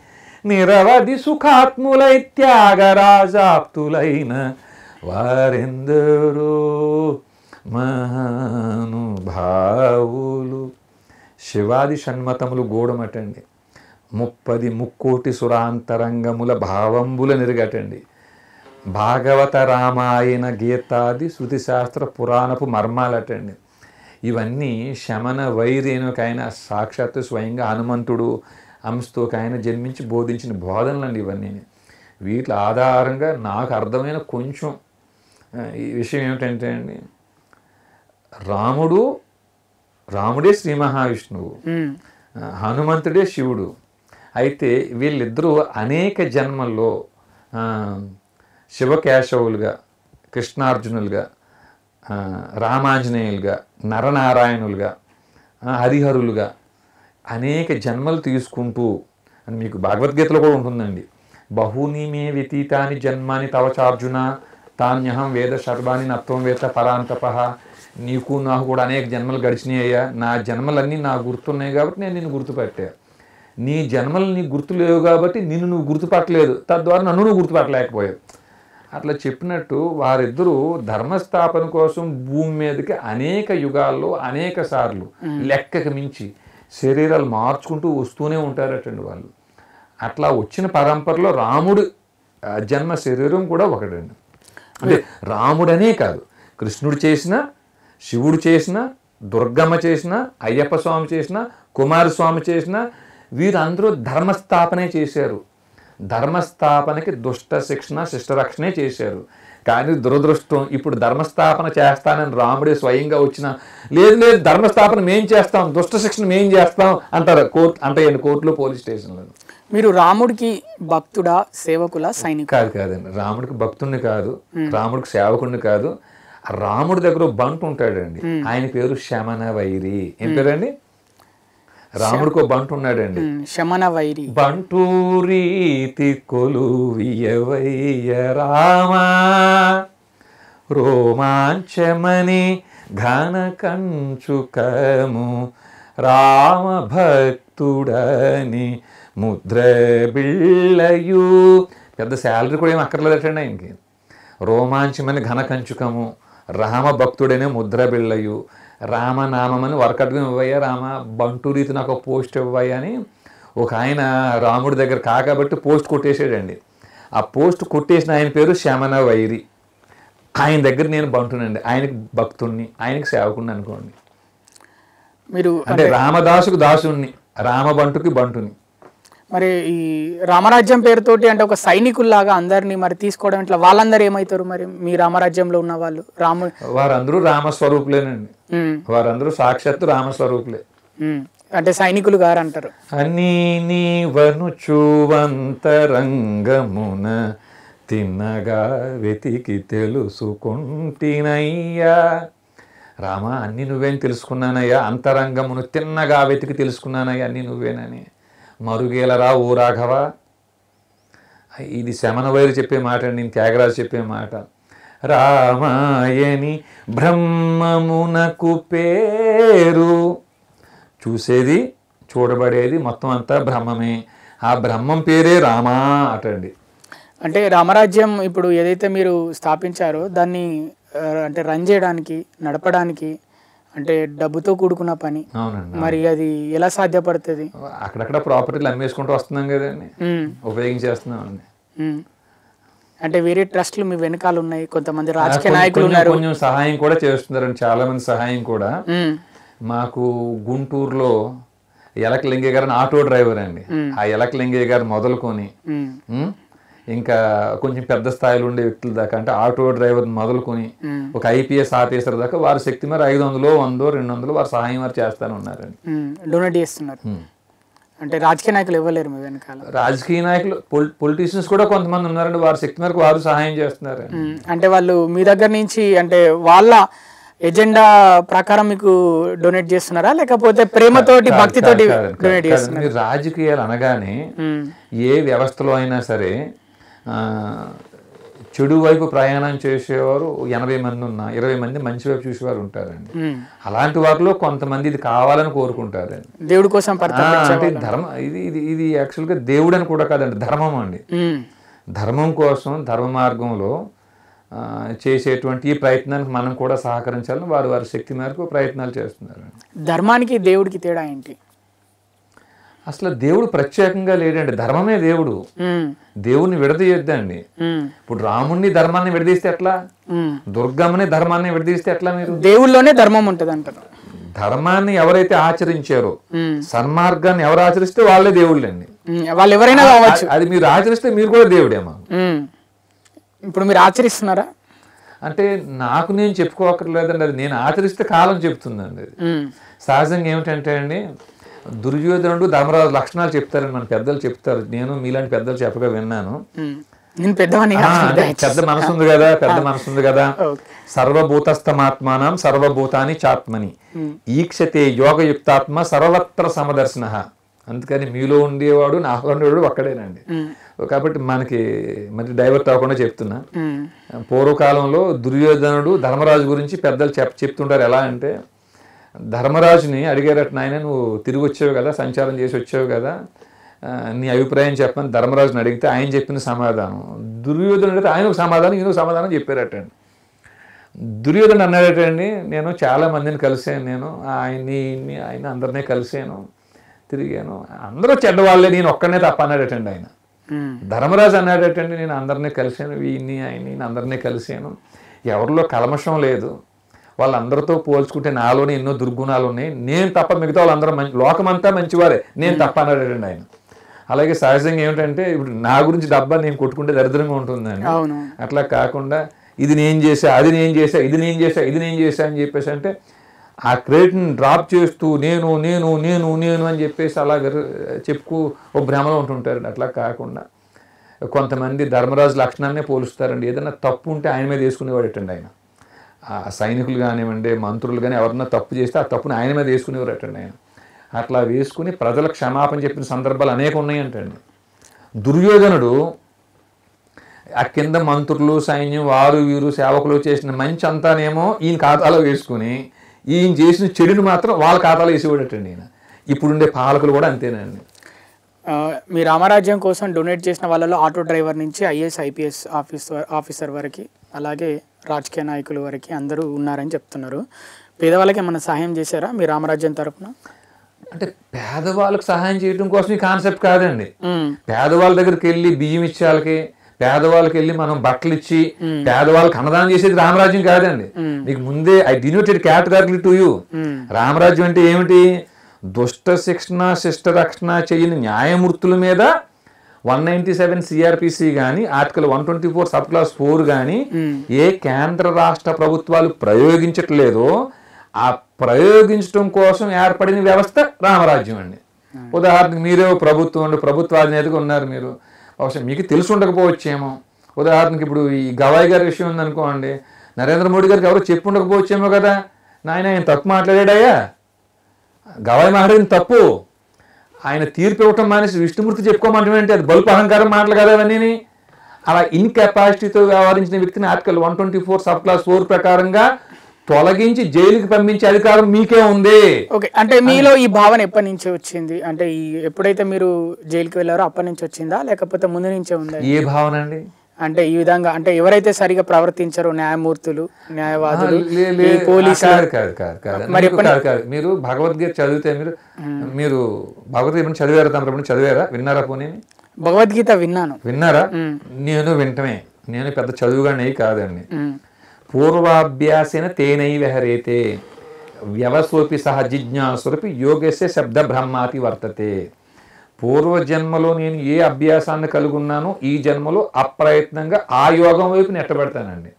నిరవధి సుఖాత్ములై త్యాగరాజాప్తులైన వారెందరో మహానుభావులు. శివాది షణ్మతములు గోడమటండి, 30 ముక్కోటి సురాంతరంగముల భావంబుల నెరుగటండి, భాగవత రామాయణ గీతాది శృతిశాస్త్ర పురాణపు మర్మాలటండి. ఇవన్నీ శమన వైరేణుకైన సాక్షాత్తు స్వయంగా హనుమంతుడు అంశతోకైన జన్మించి బోధించిన బోధనలండి ఇవన్నీ. వీటి ఆధారంగా నాకు అర్థమైన కొంచెం ఈ విషయం ఏమిటంటే అండి, రాముడే శ్రీ మహావిష్ణువు, హనుమంతుడే శివుడు. అయితే వీళ్ళిద్దరూ అనేక జన్మల్లో శివకేశవులుగా, కృష్ణార్జునులుగా, రామాంజనేయులుగా, నరనారాయణులుగా, హరిహరులుగా అనేక జన్మలు తీసుకుంటూ అని మీకు భగవద్గీతలో కూడా ఉంటుందండి. బహూని మే వ్యతీతాని జన్మాని తవచార్జున తాన్యహం వేద సర్వాణి నత్వం వేత పరాంతప. నీకు నాకు కూడా అనేక జన్మలు గడిచినాయ్యా, నా జన్మలన్నీ నాకు గుర్తున్నాయి కాబట్టి నేను నిన్ను గుర్తుపట్టా, నీ జన్మలు నీకు గుర్తులేవు కాబట్టి నిన్ను నువ్వు గుర్తుపట్టలేదు, తద్వారా నన్ను నువ్వు గుర్తుపట్టలేకపోయావు. అట్లా చెప్పినట్టు వారిద్దరూ ధర్మస్థాపన కోసం భూమి మీదకి అనేక యుగాల్లో అనేక సార్లు లెక్కకు మించి శరీరాలు మార్చుకుంటూ వస్తూనే ఉంటారటండి వాళ్ళు. అట్లా వచ్చిన పరంపరలో రాముడు జన్మ శరీరం కూడా ఒకటండి. అంటే రాముడనే కాదు, కృష్ణుడు చేసిన, శివుడు చేసిన, దుర్గమ్మ చేసిన, అయ్యప్ప స్వామి చేసిన, కుమారస్వామి చేసిన, వీరందరూ ధర్మస్థాపనే చేశారు. ధర్మస్థాపనకి దుష్ట శిక్షణ శిష్టరక్షణే చేశారు. కానీ దురదృష్టం, ఇప్పుడు ధర్మస్థాపన చేస్తానని రాముడే స్వయంగా వచ్చిన, లేదు లేదు ధర్మస్థాపన మేం చేస్తాం, దుష్ట శిక్షణ మేం చేస్తాం అంటారు కోర్టులో, పోలీస్ స్టేషన్లో. మీరు రాముడికి భక్తుడా, సేవకులా, సైనికుడా? కాదండి, రాముడికి భక్తుడిని కాదు, రాముడికి సేవకుడిని కాదు. రాముడి దగ్గర బంటు ఉంటాడండి, ఆయన పేరు శమన వైరి. ఏం పేరండి? రాముడికి బంటు ఉన్నాడండి, శమన వైరి. బంటు రీతి కొలువియవయ్య రామా రోమాంచమని ఘన కంచుకము రామ భక్తుడని ముద్ర బిళ్ళయు. పెద్ద శాలరీ కూడా ఏమి అక్కర్లేదటండి ఆయనకి. రోమాంచమని ఘన కంచుకము, రామ భక్తుడనే ముద్ర బిళ్ళయు, రామనామని వరకట్గా ఇవ్వయ్యా, రామ బంటు రీతి నాకు ఒక పోస్ట్ ఇవ్వయ్యా అని ఒక ఆయన రాముడి దగ్గర కాకబట్టి పోస్ట్ కొట్టేసాడండి. ఆ పోస్ట్ కొట్టేసిన ఆయన పేరు శమన వైరి. ఆయన దగ్గర నేను బంటునండి, ఆయనకి భక్తుణ్ణి, ఆయనకి సేవకుణ్ణి అనుకోండి. మీరు అంటే రామదాసుకు దాసుణ్ణి, రామబంటుకి బంటుని. మరి ఈ రామరాజ్యం పేరుతోటి అంటే ఒక సైనికుల్లాగా అందరినీ మరి తీసుకోవడం ఇట్లా, వాళ్ళందరూ ఏమవుతారు మరి మీ రామరాజ్యంలో ఉన్న వాళ్ళు? వారందరూ రామస్వరూపులేనండి, వారందరూ సాక్షాత్తు రామస్వరూపులే. అంటే సైనికులు గారు అంటారు. అన్నీ నీవను చూవంతరంగమున తిన్నగా వెతికి తెలుసుకుంటినయ్యా. రామ అన్నీ నువ్వేని తెలుసుకున్నానయ్యా, అంతరంగమును తిన్నగా వెతికి తెలుసుకున్నానయ్యా, అన్నీ నువ్వేనని. మరుగేలరా ఓ రాఘవ. ఇది శమన వైరు చెప్పే మాట అండి, నేను త్యాగరాజు చెప్పే మాట. రామాయణి బ్రహ్మమునకు పేరు. చూసేది చూడబడేది మొత్తం అంతా బ్రహ్మమే, ఆ బ్రహ్మం పేరే రామా అటండి. అంటే రామరాజ్యం ఇప్పుడు ఏదైతే మీరు స్థాపించారో దాన్ని అంటే రన్ చేయడానికి, నడపడానికి అంటే డబ్బుతో కూడుకున్న పని. మరి అది ఎలా సాధ్యపడుతుంది? అక్కడక్కడ ప్రాపర్టీలు అమ్మేసుకుంటూ వస్తున్నాం కదండి, ఉపయోగించేస్తున్నాం అండి. అంటే వేరే ట్రస్ట్లు మీ వెనకాల ఉన్నాయి, కొంతమంది రాజకీయ నాయకులు ఉన్నారు, కొంచెం సహాయం కూడా చేస్తున్నారండి, చాలా మంది సహాయం కూడా. మాకు గుంటూరులో ఎలకలింగయ్య గారు ఆటో డ్రైవర్ అండి. ఆ ఎలకలింగయ్య గారు మొదలుకొని ఇంకా కొంచెం పెద్ద స్థాయిలో ఉండే వ్యక్తుల దాకా, అంటే ఆటో డ్రైవర్ మొదలుకొని ఒక ఐపీఎస్ ఆఫీసర్ దాకా వారి శక్తి మేర 500, 100, 200 వారు సహాయం వారు చేస్తానే ఉన్నారండి, డొనేట్ చేస్తున్నారు. అంటే రాజకీయ నాయకులు ఇవ్వలేరు మీ వెనకాల? రాజకీయ నాయకులు, పొలిటీషియన్స్ కూడా కొంతమంది ఉన్నారండి, వారి శక్తి మేరకు వారు సహాయం చేస్తున్నారు. అంటే వాళ్ళు మీ దగ్గర నుంచి అంటే వాళ్ళ ఎజెండా ప్రకారం మీకు డొనేట్ చేస్తున్నారా, లేకపోతే ప్రేమతోటి భక్తితోటి డొనేట్ చేస్తున్నారా? మీరు రాజకీయాలు అనగానే ఏ వ్యవస్థలో అయినా సరే చెడు వైపు ప్రయాణం చేసేవారు 80 మంది ఉన్నా 20 మంది మంచి వైపు చూసేవారు ఉంటారండి. అలాంటి వారిలో కొంతమంది ఇది కావాలని కోరుకుంటారండి, దేవుడి కోసం. అంటే ధర్మం ఇది యాక్చువల్గా దేవుడు అని కూడా కాదండి, ధర్మం అండి. ధర్మం కోసం ధర్మ మార్గంలో చేసేటువంటి ఈ ప్రయత్నానికి మనం కూడా సహకరించాలని వారు వారి శక్తి మేరకు ప్రయత్నాలు చేస్తున్నారు. ధర్మానికి దేవుడికి తేడా ఏంటి? అసలు దేవుడు ప్రత్యేకంగా లేడండి, ధర్మమే దేవుడు. దేవుణ్ణి విడదీయొద్దండి. ఇప్పుడు రాముణ్ణి ధర్మాన్ని విడదీస్తే ఎట్లా, దుర్గమ్మని ధర్మాన్ని విడదీస్తే ఎట్లా? మీరు దేవుళ్ళలోనే ధర్మం ఉంటుంది అంటారు. ధర్మాన్ని ఎవరైతే ఆచరించారో, సన్మార్గాన్ని ఎవరు ఆచరిస్తే వాళ్ళే దేవుళ్ళండి. వాళ్ళు ఎవరైనా కావచ్చు, అది మీరు ఆచరిస్తే మీరు కూడా దేవుడేమో. ఇప్పుడు మీరు ఆచరిస్తున్నారా? అంటే నాకు నేను చెప్పుకోకర్లేదండి, అది నేను ఆచరిస్తే కాలం చెప్తుందండి. అది సహజంగా ఏమిటంటే అండి, దుర్యోధనుడు ధర్మరాజు లక్షణాలు చెప్తారని మన పెద్దలు చెప్తారు, నేను మీలాంటి పెద్దలు చెప్పగా విన్నాను. పెద్ద మనసు ఉంది కదా, పెద్ద మనసు ఉంది కదా. సర్వభూతస్థమాత్మానం సర్వభూతాని చాత్మని ఈక్షతే యోగయుక్తాత్మ సర్వత్ర సమదర్శన. అందుకని మీలో ఉండేవాడు నాలో ఉండేవాడు ఒక్కడేనండి. కాబట్టి మనకి మరి డైవర్ట్ అవ్వకుండా చెప్తున్నా. పూర్వకాలంలో దుర్యోధనుడు ధర్మరాజు గురించి పెద్దలు చెప్తుంటారు. ఎలా అంటే, ధర్మరాజుని అడిగారట, నాయన నువ్వు తిరిగి వచ్చావు కదా, సంచారం చేసి వచ్చావు కదా, నీ అభిప్రాయం చెప్పని ధర్మరాజుని అడిగితే ఆయన చెప్పిన సమాధానం, దుర్యోధనుడు అడిగితే ఆయన ఒక సమాధానం ఈయన ఒక సమాధానం చెప్పారటండి. దుర్యోధనుడు అన్నాడటండి, నేను చాలా మందిని కలిసాను, నేను ఆయన అందరినీ కలిసాను, తిరిగాను, అందరూ చెడ్డవాళ్ళే, నేను ఒక్కడనే తప్ప అన్నాడటండి ఆయన. ధర్మరాజు అన్నాడటండి, నేను అందరినీ కలిశాను, ఆయన అందరినీ కలిశాను, ఎవరిలో కల్మషం లేదు, వాళ్ళందరితో పోల్చుకుంటే నాలోనే ఎన్నో దుర్గుణాలు ఉన్నాయి, నేను తప్ప మిగతా వాళ్ళందరూ లోకమంతా మంచివారే, నేను తప్ప అన్నాడటండి ఆయన. అలాగే సహజంగా ఏమిటంటే, ఇప్పుడు నా గురించి డబ్బా నేను కొట్టుకుంటే దరిద్రంగా ఉంటుందండి. అట్లా కాకుండా ఇది నేను చేసా, అది నేను చేసా, ఇది నేను చేసా, ఇది నేను చేసా అని చెప్పేసి అంటే ఆ క్రెడిట్ని డ్రాప్ చేస్తూ నేను నేను నేను నేను అని చెప్పేసి అలాగ చెప్పుకు ఓ భ్రమలో ఉంటుంటారు. అట్లా కాకుండా కొంతమంది ధర్మరాజు లక్షణాన్నే పోలుస్తారండి. ఏదైనా తప్పు ఉంటే ఆయన మీద వేసుకునేవాడటండి ఆయన. ఆ సైనికులు కానివ్వండి, మంత్రులు కానీ ఎవరన్నా తప్పు చేస్తే ఆ తప్పుని ఆయన మీద వేసుకునేవారటండి ఆయన. అట్లా వేసుకుని ప్రజలకు క్షమాపణ చెప్పిన సందర్భాలు అనేక ఉన్నాయంటండి. దుర్యోధనుడు ఆ కింద మంత్రులు, సైన్యం, వారు వీరు సేవకులు చేసిన మంచి అంతానేమో ఈయన ఖాతాలో వేసుకుని, ఈయన చేసిన చెడుని మాత్రం వాళ్ళ ఖాతాలో వేసేవాడటండి ఈయన. ఇప్పుడుండే పాలకులు కూడా అంతేనండి. మీ రామరాజ్యం కోసం డొనేట్ చేసిన వాళ్ళలో ఆటో డ్రైవర్ నుంచి ఐఏఎస్, ఐపీఎస్ ఆఫీసర్ వరకు, అలాగే రాజకీయ నాయకుల వరకు అందరూ ఉన్నారని చెప్తున్నారు. పేదవాళ్ళకి ఏమైనా సహాయం చేశారా మీ రామరాజ్యం తరఫున? అంటే పేదవాళ్ళకి సహాయం చేయడం కోసం ఈ కాన్సెప్ట్ కాదండి. పేదవాళ్ళ దగ్గరికి వెళ్ళి బియ్యం ఇచ్చే వాళ్ళకి, పేదవాళ్ళకి వెళ్ళి మనం బట్టలు ఇచ్చి పేదవాళ్ళకి అన్నదానం చేసేది రామరాజ్యం కాదండి. మీకు ముందే I denoted category to you. రామరాజ్యం అంటే ఏమిటి? దుష్ట శిక్షణ, శిష్ట రక్షణ చేయని న్యాయమూర్తుల మీద 197 సిఆర్పిసి కానీ, ఆర్టికల్ 124 సబ్ క్లాస్ 4 కానీ ఏ కేంద్ర రాష్ట్ర ప్రభుత్వాలు ప్రయోగించట్లేదో ఆ ప్రయోగించడం కోసం ఏర్పడిన వ్యవస్థ రామరాజ్యం అండి. ఉదాహరణకు మీరే ప్రభుత్వాధినేతగా ఉన్నారు. మీరు బహుశా మీకు తెలిసి ఉండకపోవచ్చేమో. ఉదాహరణకి ఇప్పుడు ఈ గవాయి గారి విషయం ఉందనుకోండి, నరేంద్ర మోడీ గారికి ఎవరో చెప్పి ఉండకపోవచ్చేమో కదా, నాయన ఆయన తప్పు మాట్లాడాడయ్యా, గవాయి మాట్లాడిన తప్పు, ఆయన తీర్పు ఇవ్వటం మానేసి విష్ణుమూర్తి చెప్పుకోమంటే అది బల్పు అహంకారం మాటలు కదా అవన్నీ. అలా ఇన్కెపాసిటీతో వ్యవహరించిన వ్యక్తిని ఆర్టికల్ 124 సబ్ క్లాస్ 4 ప్రకారంగా తొలగించి జైలుకి పంపించే అధికారం మీకే ఉంది. ఓకే, అంటే మీలో ఈ భావన ఎప్పటి నుంచి వచ్చింది? అంటే ఎప్పుడైతే మీరు జైలుకి వెళ్ళారో అప్పటి నుంచి వచ్చిందా, లేకపోతే ముందు నుంచే ఉందా? ఏ భావన అండి? అంటే ఈ విధంగా, అంటే ఎవరైతే సరిగా ప్రవర్తించారో న్యాయమూర్తులు, న్యాయవాదులు, మీరు భగవద్గీత చదివితే మీరు భగవద్గీత చదివారా? తమ చదివారా? విన్నారా? పోనీ భగవద్గీత విన్నారా? నేను వింటమే నేను పెద్ద చదువుగానే కాదండి. పూర్వాభ్యాసేన తేనై విహరేతే వ్యవసోపి సహ జిజ్ఞాసురపి యోగస్య శబ్ద బ్రహ్మాతి వర్తతే. పూర్వజన్మలో నేను ఏ అభ్యాసాన్ని కలిగి ఉన్నానో ఈ జన్మలో అప్రయత్నంగా ఆ యోగం వైపు నెట్టబెడతానండి.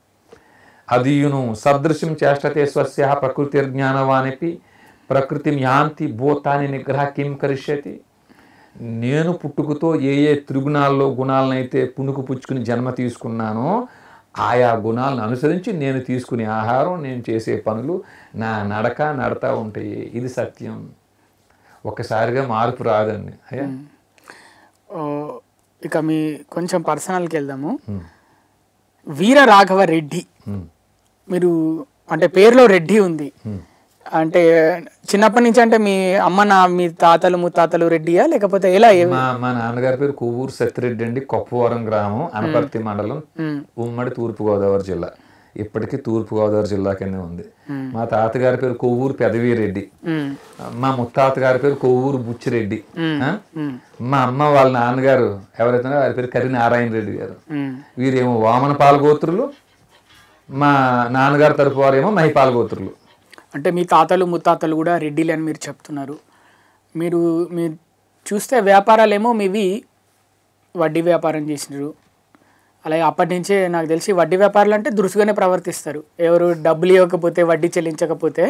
అదియును సదృశ్యం చేష్టతే స్వస్య ప్రకృతిర్జ్ఞానవానిపి ప్రకృతి యాంతి భూతాన్ని నిగ్రహ కిం కరిష్యతి. నేను పుట్టుకతో ఏ ఏ త్రిగుణాల్లో గుణాలనైతే పుణుకు పుచ్చుకుని జన్మ తీసుకున్నానో ఆయా గుణాలను అనుసరించి నేను తీసుకునే ఆహారం, నేను చేసే పనులు, నా నడక నడతా ఉంటాయి. ఇది సత్యం. ఒక్కసారిగా మార్పు రాదండి. అయ్యా ఇక మీ కొంచెం పర్సనల్కి వెళ్దాము. వీర రాఘవ రెడ్డి, మీరు అంటే పేరులో రెడ్డి ఉంది అంటే చిన్నప్పటి నుంచి అంటే మీ మీ తాతలు ముత్తాతలు రెడ్డియా లేకపోతే ఎలా? మా నాన్నగారి పేరు కొవ్వూరు సత్యరెడ్డి అండి. కొప్పవరం గ్రామం, అనపర్తి మండలం, ఉమ్మడి తూర్పుగోదావరి జిల్లా. ఇప్పటికీ తూర్పుగోదావరి జిల్లా కింద ఉంది. మా తాతగారి పేరు కొవ్వూరు పెదవీరెడ్డి, మా ముత్తాత గారి పేరు కొవ్వూరు బుచ్చిరెడ్డి, మా అమ్మ వాళ్ళ నాన్నగారు ఎవరైతే వారి పేరు కరి నారాయణ రెడ్డి గారు. వీరేమో వామన పాలగోత్రులు, మా నాన్నగారి తరపు వారేమో మహిపాల గోత్రులు. అంటే మీ తాతలు ముత్తాతలు కూడా రెడ్డిలు అని మీరు చెప్తున్నారు. మీరు చూస్తే వ్యాపారాలేమో మీవి వడ్డీ వ్యాపారం చేసినారు. అలాగే అప్పటి నుంచే నాకు తెలిసి వడ్డీ వ్యాపారాలు అంటే దురుసుగానే ప్రవర్తిస్తారు. ఎవరు డబ్బులు ఇవ్వకపోతే, వడ్డీ చెల్లించకపోతే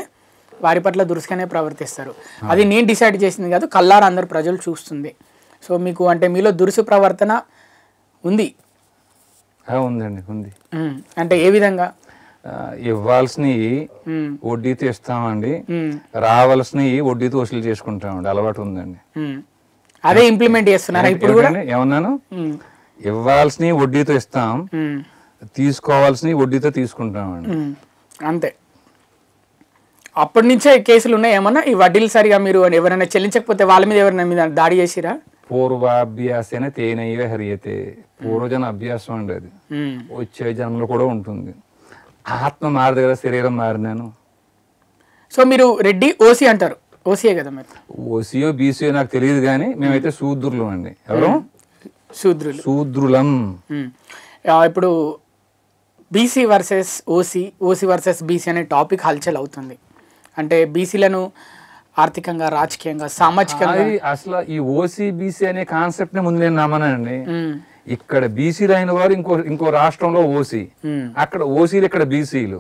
వారి పట్ల దురుసుగానే ప్రవర్తిస్తారు. అది నేను డిసైడ్ చేసింది కాదు, కల్లారా అందరు ప్రజలు చూస్తుంది. సో మీకు అంటే మీలో దురుసు ప్రవర్తన ఉంది? ఉందండి, ఉంది. అంటే ఏ విధంగా? ఇవ్వాల్సినవి వడ్డీతో ఇస్తామండి, రావాల్సినవి వడ్డీతో వసూలు చేసుకుంటామండి. అలవాటు ఉందండి. అదే ఇంప్లిమెంట్ చేస్తున్నారా ఇప్పుడు కూడా? ఏమన్నాను? ఇవ్వాల్సినవి వడ్డీతో ఇస్తాం, తీసుకోవాల్సినవి వడ్డీతో తీసుకుంటామండి. అంతే. అప్పటి నుంచే కేసులు ఉన్నాయి ఏమన్నా? ఈ వడ్డీలు సరిగా మీరు ఎవరైనా చెల్లించకపోతే వాళ్ళ మీద ఎవరైనా మీద దాడి చేసిరా? పూర్వాభ్యాసేన తేనైవ హరియతే. పూర్వజన అభ్యాసం అండి అది. వచ్చే జన్మలో కూడా ఉంటుంది. ఆత్మ మారదు కదా, శరీరం మారినాను. సో మీరు రెడ్డి ఓసీ అంటారు, ఓసీయే కదా మీరు? ఓసీయో బీసీయో నాకు తెలియదు కానీ మేమైతే శూద్రులు అండి. ఎవరు? శూద్రులం. ఇప్పుడు BC versus OC, OC versus BC అనే టాపిక్ హల్చల్ అవుతుంది. అంటే బీసీలను ఆర్థికంగా, రాజకీయంగా, సామాజికంగా అసలు ఈ ఓసీ బీసీ అనే కాన్సెప్ట్ ని ముందు నేను నమ్మనండి. ఇక్కడ బీసీలు అయిన వారు ఇంకో రాష్ట్రంలో ఓసీ, అక్కడ ఓసీలు, ఇక్కడ బీసీలు,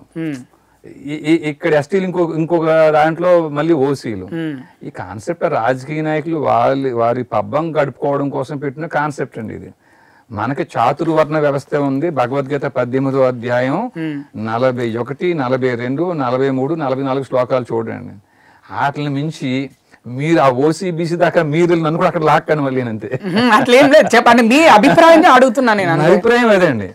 ఇక్కడ ఎస్టీలు ఇంకొక దాంట్లో మళ్ళీ ఓసీలు. ఈ కాన్సెప్ట్ రాజకీయ నాయకులు వారి పబ్బం గడుపుకోవడం కోసం పెట్టిన కాన్సెప్ట్ అండి ఇది. మనకి చాతుర్వర్ణ వ్యవస్థ ఉంది. భగవద్గీత 18వ అధ్యాయం 41, 42, 43, 44 శ్లోకాలు చూడండి. వాటిని మించి మీరు ఆ ఓసీబీసీ దాకా మీరు నన్ను కూడా అక్కడ లాక్కని మళ్ళీ అంతే. అట్లేం లేదు, చెప్పండి మీ అభిప్రాయం అడుగుతున్నాను నేను. అభిప్రాయం అదండి.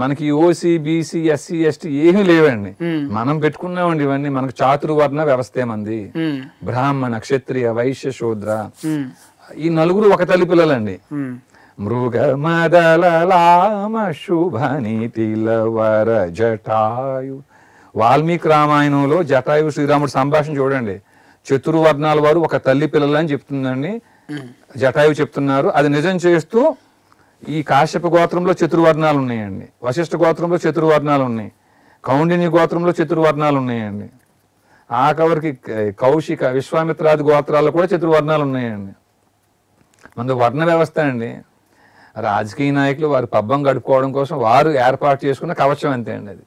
మనకి ఓసీ బీసీ ఎస్సీ ఎస్టీ ఏమీ లేవండి. మనం పెట్టుకున్నామండి ఇవన్నీ. మనకు చాతుర్వర్ణ వ్యవస్థ మంది. బ్రాహ్మణ, క్షత్రియ, వైశ్య, శూద్ర, ఈ నలుగురు ఒక తల్లి పిల్లలండి. మృగ మదలామ శుభనీతిల వర జటాయు. వాల్మీకి రామాయణంలో జటాయు శ్రీరాముడు సంభాషణ చూడండి. చతుర్వర్ణాల వారు ఒక తల్లి పిల్లలు అని చెప్తుందండి, జటాయు చెప్తున్నారు. అది నిజం చేస్తూ ఈ కాశ్యప గోత్రంలో చతుర్వర్ణాలు ఉన్నాయండి, వశిష్ఠ గోత్రంలో చతుర్వర్ణాలు ఉన్నాయి, కౌండిన్య గోత్రంలో చతుర్వర్ణాలు ఉన్నాయండి, ఆఖరికి కౌశిక, విశ్వామిత్రాది గోత్రాల్లో కూడా చతుర్వర్ణాలు ఉన్నాయండి. మన వర్ణ వ్యవస్థ అండి. రాజకీయ నాయకులు వారి పబ్బం గడుపుకోవడం కోసం వారు ఏర్పాటు చేసుకున్న కవచం అంతే అండి అది.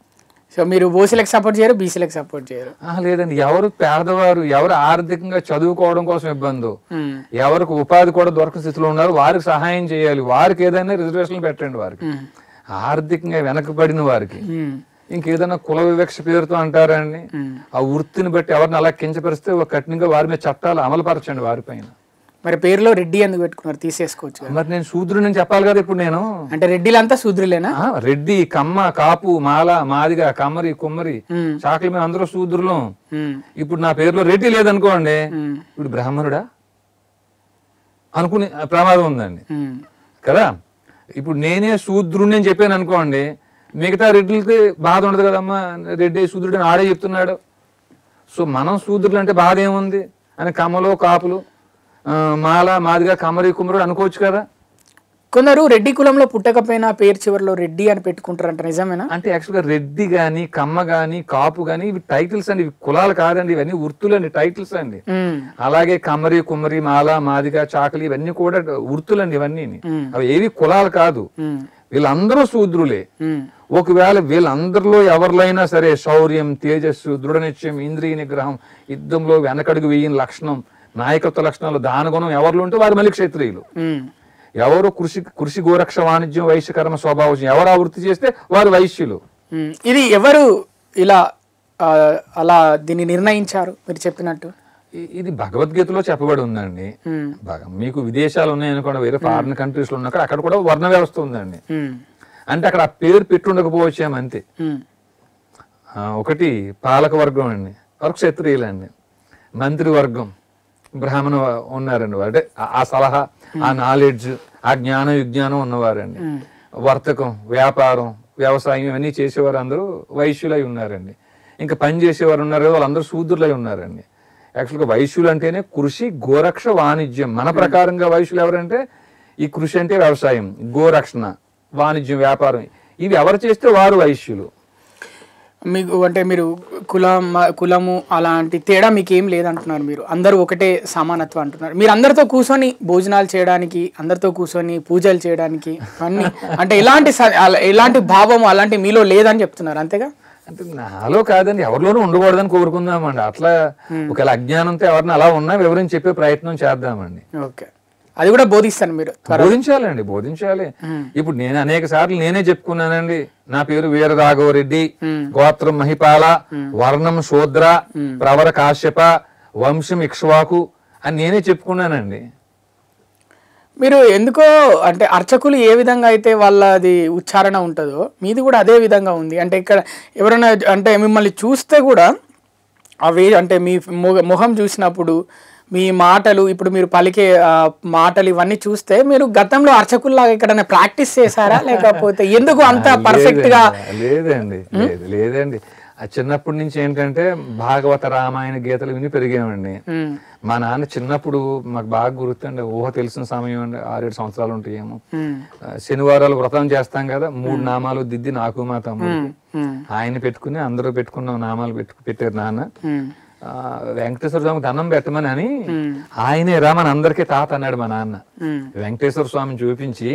సో మీరు ఓసీలకు సపోర్ట్ చేయరు, బీసీలకు సపోర్ట్ చేయరు? లేదండి. ఎవరు పేదవారు, ఎవరు ఆర్థికంగా చదువుకోవడం కోసం ఇబ్బంది, ఎవరికి ఉపాధి కూడా దొరకని స్థితిలో ఉన్నారు, వారికి సహాయం చేయాలి. వారికి ఏదైనా రిజర్వేషన్లు పెట్టండి. వారికి ఆర్థికంగా వెనకబడిన వారికి ఇంకేదైనా కుల వివక్ష పేరుతో అంటారండి. ఆ వృత్తిని బట్టి ఎవరిని అలా కించపరిస్తే కఠినంగా వారి మీద చట్టాలు అమలుపరచండి వారిపైన. మరి పేరులో రెడ్డి ఎందుకు పెట్టుకున్నారు? తీసేసుకోవచ్చు. మరి నేను శూద్రుని చెప్పాలి కదా ఇప్పుడు నేను. అంటే రెడ్డిలంతా శూద్రులేనా? రెడ్డి, కమ్మ, కాపు, మాల, మాదిగ, కమ్మరి, కుమ్మరి, చాకలి, మేము అందరూ శూద్రులం. ఇప్పుడు నా పేరులో రెడ్డి లేదనుకోండి, ఇప్పుడు బ్రాహ్మణుడా అనుకునే ప్రమాదం ఉందండి కదా. ఇప్పుడు నేనే శూద్రుని అని చెప్పాను అనుకోండి, మిగతా రెడ్డిలకి బాధ ఉండదు కదమ్మా. రెడ్డి శూద్రుడు ఆడే చెప్తున్నాడు. సో మనం శూద్రులు అంటే బాధ ఏముంది అని కమ్మలో, కాపులు, మాల, మాదిగా, కమ్మరి, కుమ్మరుడు అనుకోవచ్చు కదా. కొందరు రెడ్డి కులంలో పుట్టకపోయినా పేరు చివరిలో రెడ్డి అని పెట్టుకుంటారంట, నిజమేనా? అంటే యాక్చువల్గా రెడ్డి కానీ కమ్మ కానీ కాపు కానీ ఇవి టైటిల్స్ అండి, ఇవి కులాలు కాదండి, ఇవన్నీ వృత్తులండి, టైటిల్స్ అండి. అలాగే కమ్మరి కుమ్మరి మాల మాదిగ చాకలి ఇవన్నీ కూడా వృత్తులండి, ఇవన్నీ అవి ఏవి కులాలు కాదు. వీళ్ళందరూ శూద్రులే. ఒకవేళ వీళ్ళందరిలో ఎవరిలైనా సరే శౌర్యం, తేజస్సు, దృఢ నిశ్చయం, ఇంద్రియ నిగ్రహం, యుద్ధంలో వెనకడుగు వేయని లక్షణం, నాయకత్వ లక్షణాలు, దానగుణం ఎవరిలో ఉంటే వారు మళ్ళీ క్షత్రియులు. ఎవరు కృషి గోరక్ష వాణిజ్యం వైశ్య కర్మ స్వభావం ఎవరు ఆ వృత్తి చేస్తే వారు వైశ్యులు. ఇది ఎవరు ఇలా అలా దీన్ని నిర్ణయించారు మీరు చెప్పినట్టు? ఇది భగవద్గీతలో చెప్పబడి ఉందండి. మీకు విదేశాలు ఉన్నాయనుకోండి, వేరే ఫారిన్ కంట్రీస్ లో ఉన్నాక అక్కడ కూడా వర్ణ వ్యవస్థ ఉందండి. అంటే అక్కడ ఆ పేరు పెట్టుండకపోవచ్చామంతే. ఒకటి పాలక వర్గం అండి, వారు క్షత్రియులండి. మంత్రి వర్గం బ్రాహ్మణ ఉన్నారండి, అంటే ఆ సలహా, ఆ నాలెడ్జ్, ఆ జ్ఞానం విజ్ఞానం ఉన్నవారండి. వర్తకం, వ్యాపారం, వ్యవసాయం ఇవన్నీ చేసేవారు అందరూ వైశ్యులై ఉన్నారండి. ఇంకా పని చేసేవారు ఉన్నారు కదా, వాళ్ళందరూ శూద్రులై ఉన్నారండి. యాక్చువల్గా వైశ్యులు అంటేనే కృషి గోరక్ష వాణిజ్యం. మన ప్రకారంగా వైశ్యులు ఎవరంటే ఈ కృషి అంటే వ్యవసాయం, గోరక్షణ, వాణిజ్యం, వ్యాపారం ఇవి ఎవరు చేస్తే వారు వైశ్యులు. మీకు అంటే మీరు కులము అలాంటి తేడా మీకు ఏం లేదంటున్నారు, మీరు అందరూ ఒకటే సమానత్వం అంటున్నారు. మీరు అందరితో కూర్చొని భోజనాలు చేయడానికి, అందరితో కూర్చొని పూజలు చేయడానికి అన్ని అంటే ఎలాంటి భావము అలాంటి మీలో లేదని చెప్తున్నారు, అంతేగా? అంటే నాలో కాదండి, ఎవరిలోనూ ఉండకూడదని కోరుకుందామండి. అట్లా ఒకవేళ అజ్ఞానంతో ఎవరిని అలా ఉన్నా వివరించి చెప్పే ప్రయత్నం చేద్దామండి. ఓకే, అది కూడా బోధిస్తాను మీరు. బోధించాలండి, బోధించాలి. ఇప్పుడు నేను అనేక సార్లు నేనే చెప్పుకున్నానండి, నా పేరు వీర రాఘవరెడ్డి, గోత్రం మహిపాల, వర్ణం శూద్ర, ప్రవర కాశ్యప, వంశం ఇక్ష్వాకు అని నేనే చెప్పుకున్నానండి. మీరు ఎందుకో అంటే అర్చకులు ఏ విధంగా అయితే వాళ్ళది ఉచ్చారణ ఉంటుందో మీది కూడా అదే విధంగా ఉంది. అంటే ఇక్కడ ఎవరైనా అంటే మిమ్మల్ని చూస్తే కూడా అవి అంటే మీ మొహం చూసినప్పుడు మీ మాటలు, ఇప్పుడు మీరు పలికే మాటలు ఇవన్నీ చూస్తే మీరు గతంలో అర్చకుల్లాగా ఎక్కడైనా ప్రాక్టీస్ చేశారా, లేకపోతే ఎందుకు అంత పర్ఫెక్ట్ గా? లేదండి, లేదండి. చిన్నప్పటి నుంచి ఏంటంటే భాగవత రామాయణ గీతలు విని పెరిగామండి. మా నాన్న చిన్నప్పుడు మాకు బాగా గుర్తుండే, ఊహ తెలిసిన సమయం అండి, 6-7 సంవత్సరాలు ఉంటాయేమో. శనివారాలు వ్రతం చేస్తాం కదా, 3 నామాలు దిద్ది నాకు మా తమ్ముడు ఆయన పెట్టుకుని అందరూ పెట్టుకున్న నామాలు పెట్టారు నాన్న. వెంకటేశ్వర స్వామికి దండం పెట్టమని అని ఆయనే రా మన అందరికీ తాత అన్నాడు మా నాన్న. వెంకటేశ్వర స్వామిని చూపించి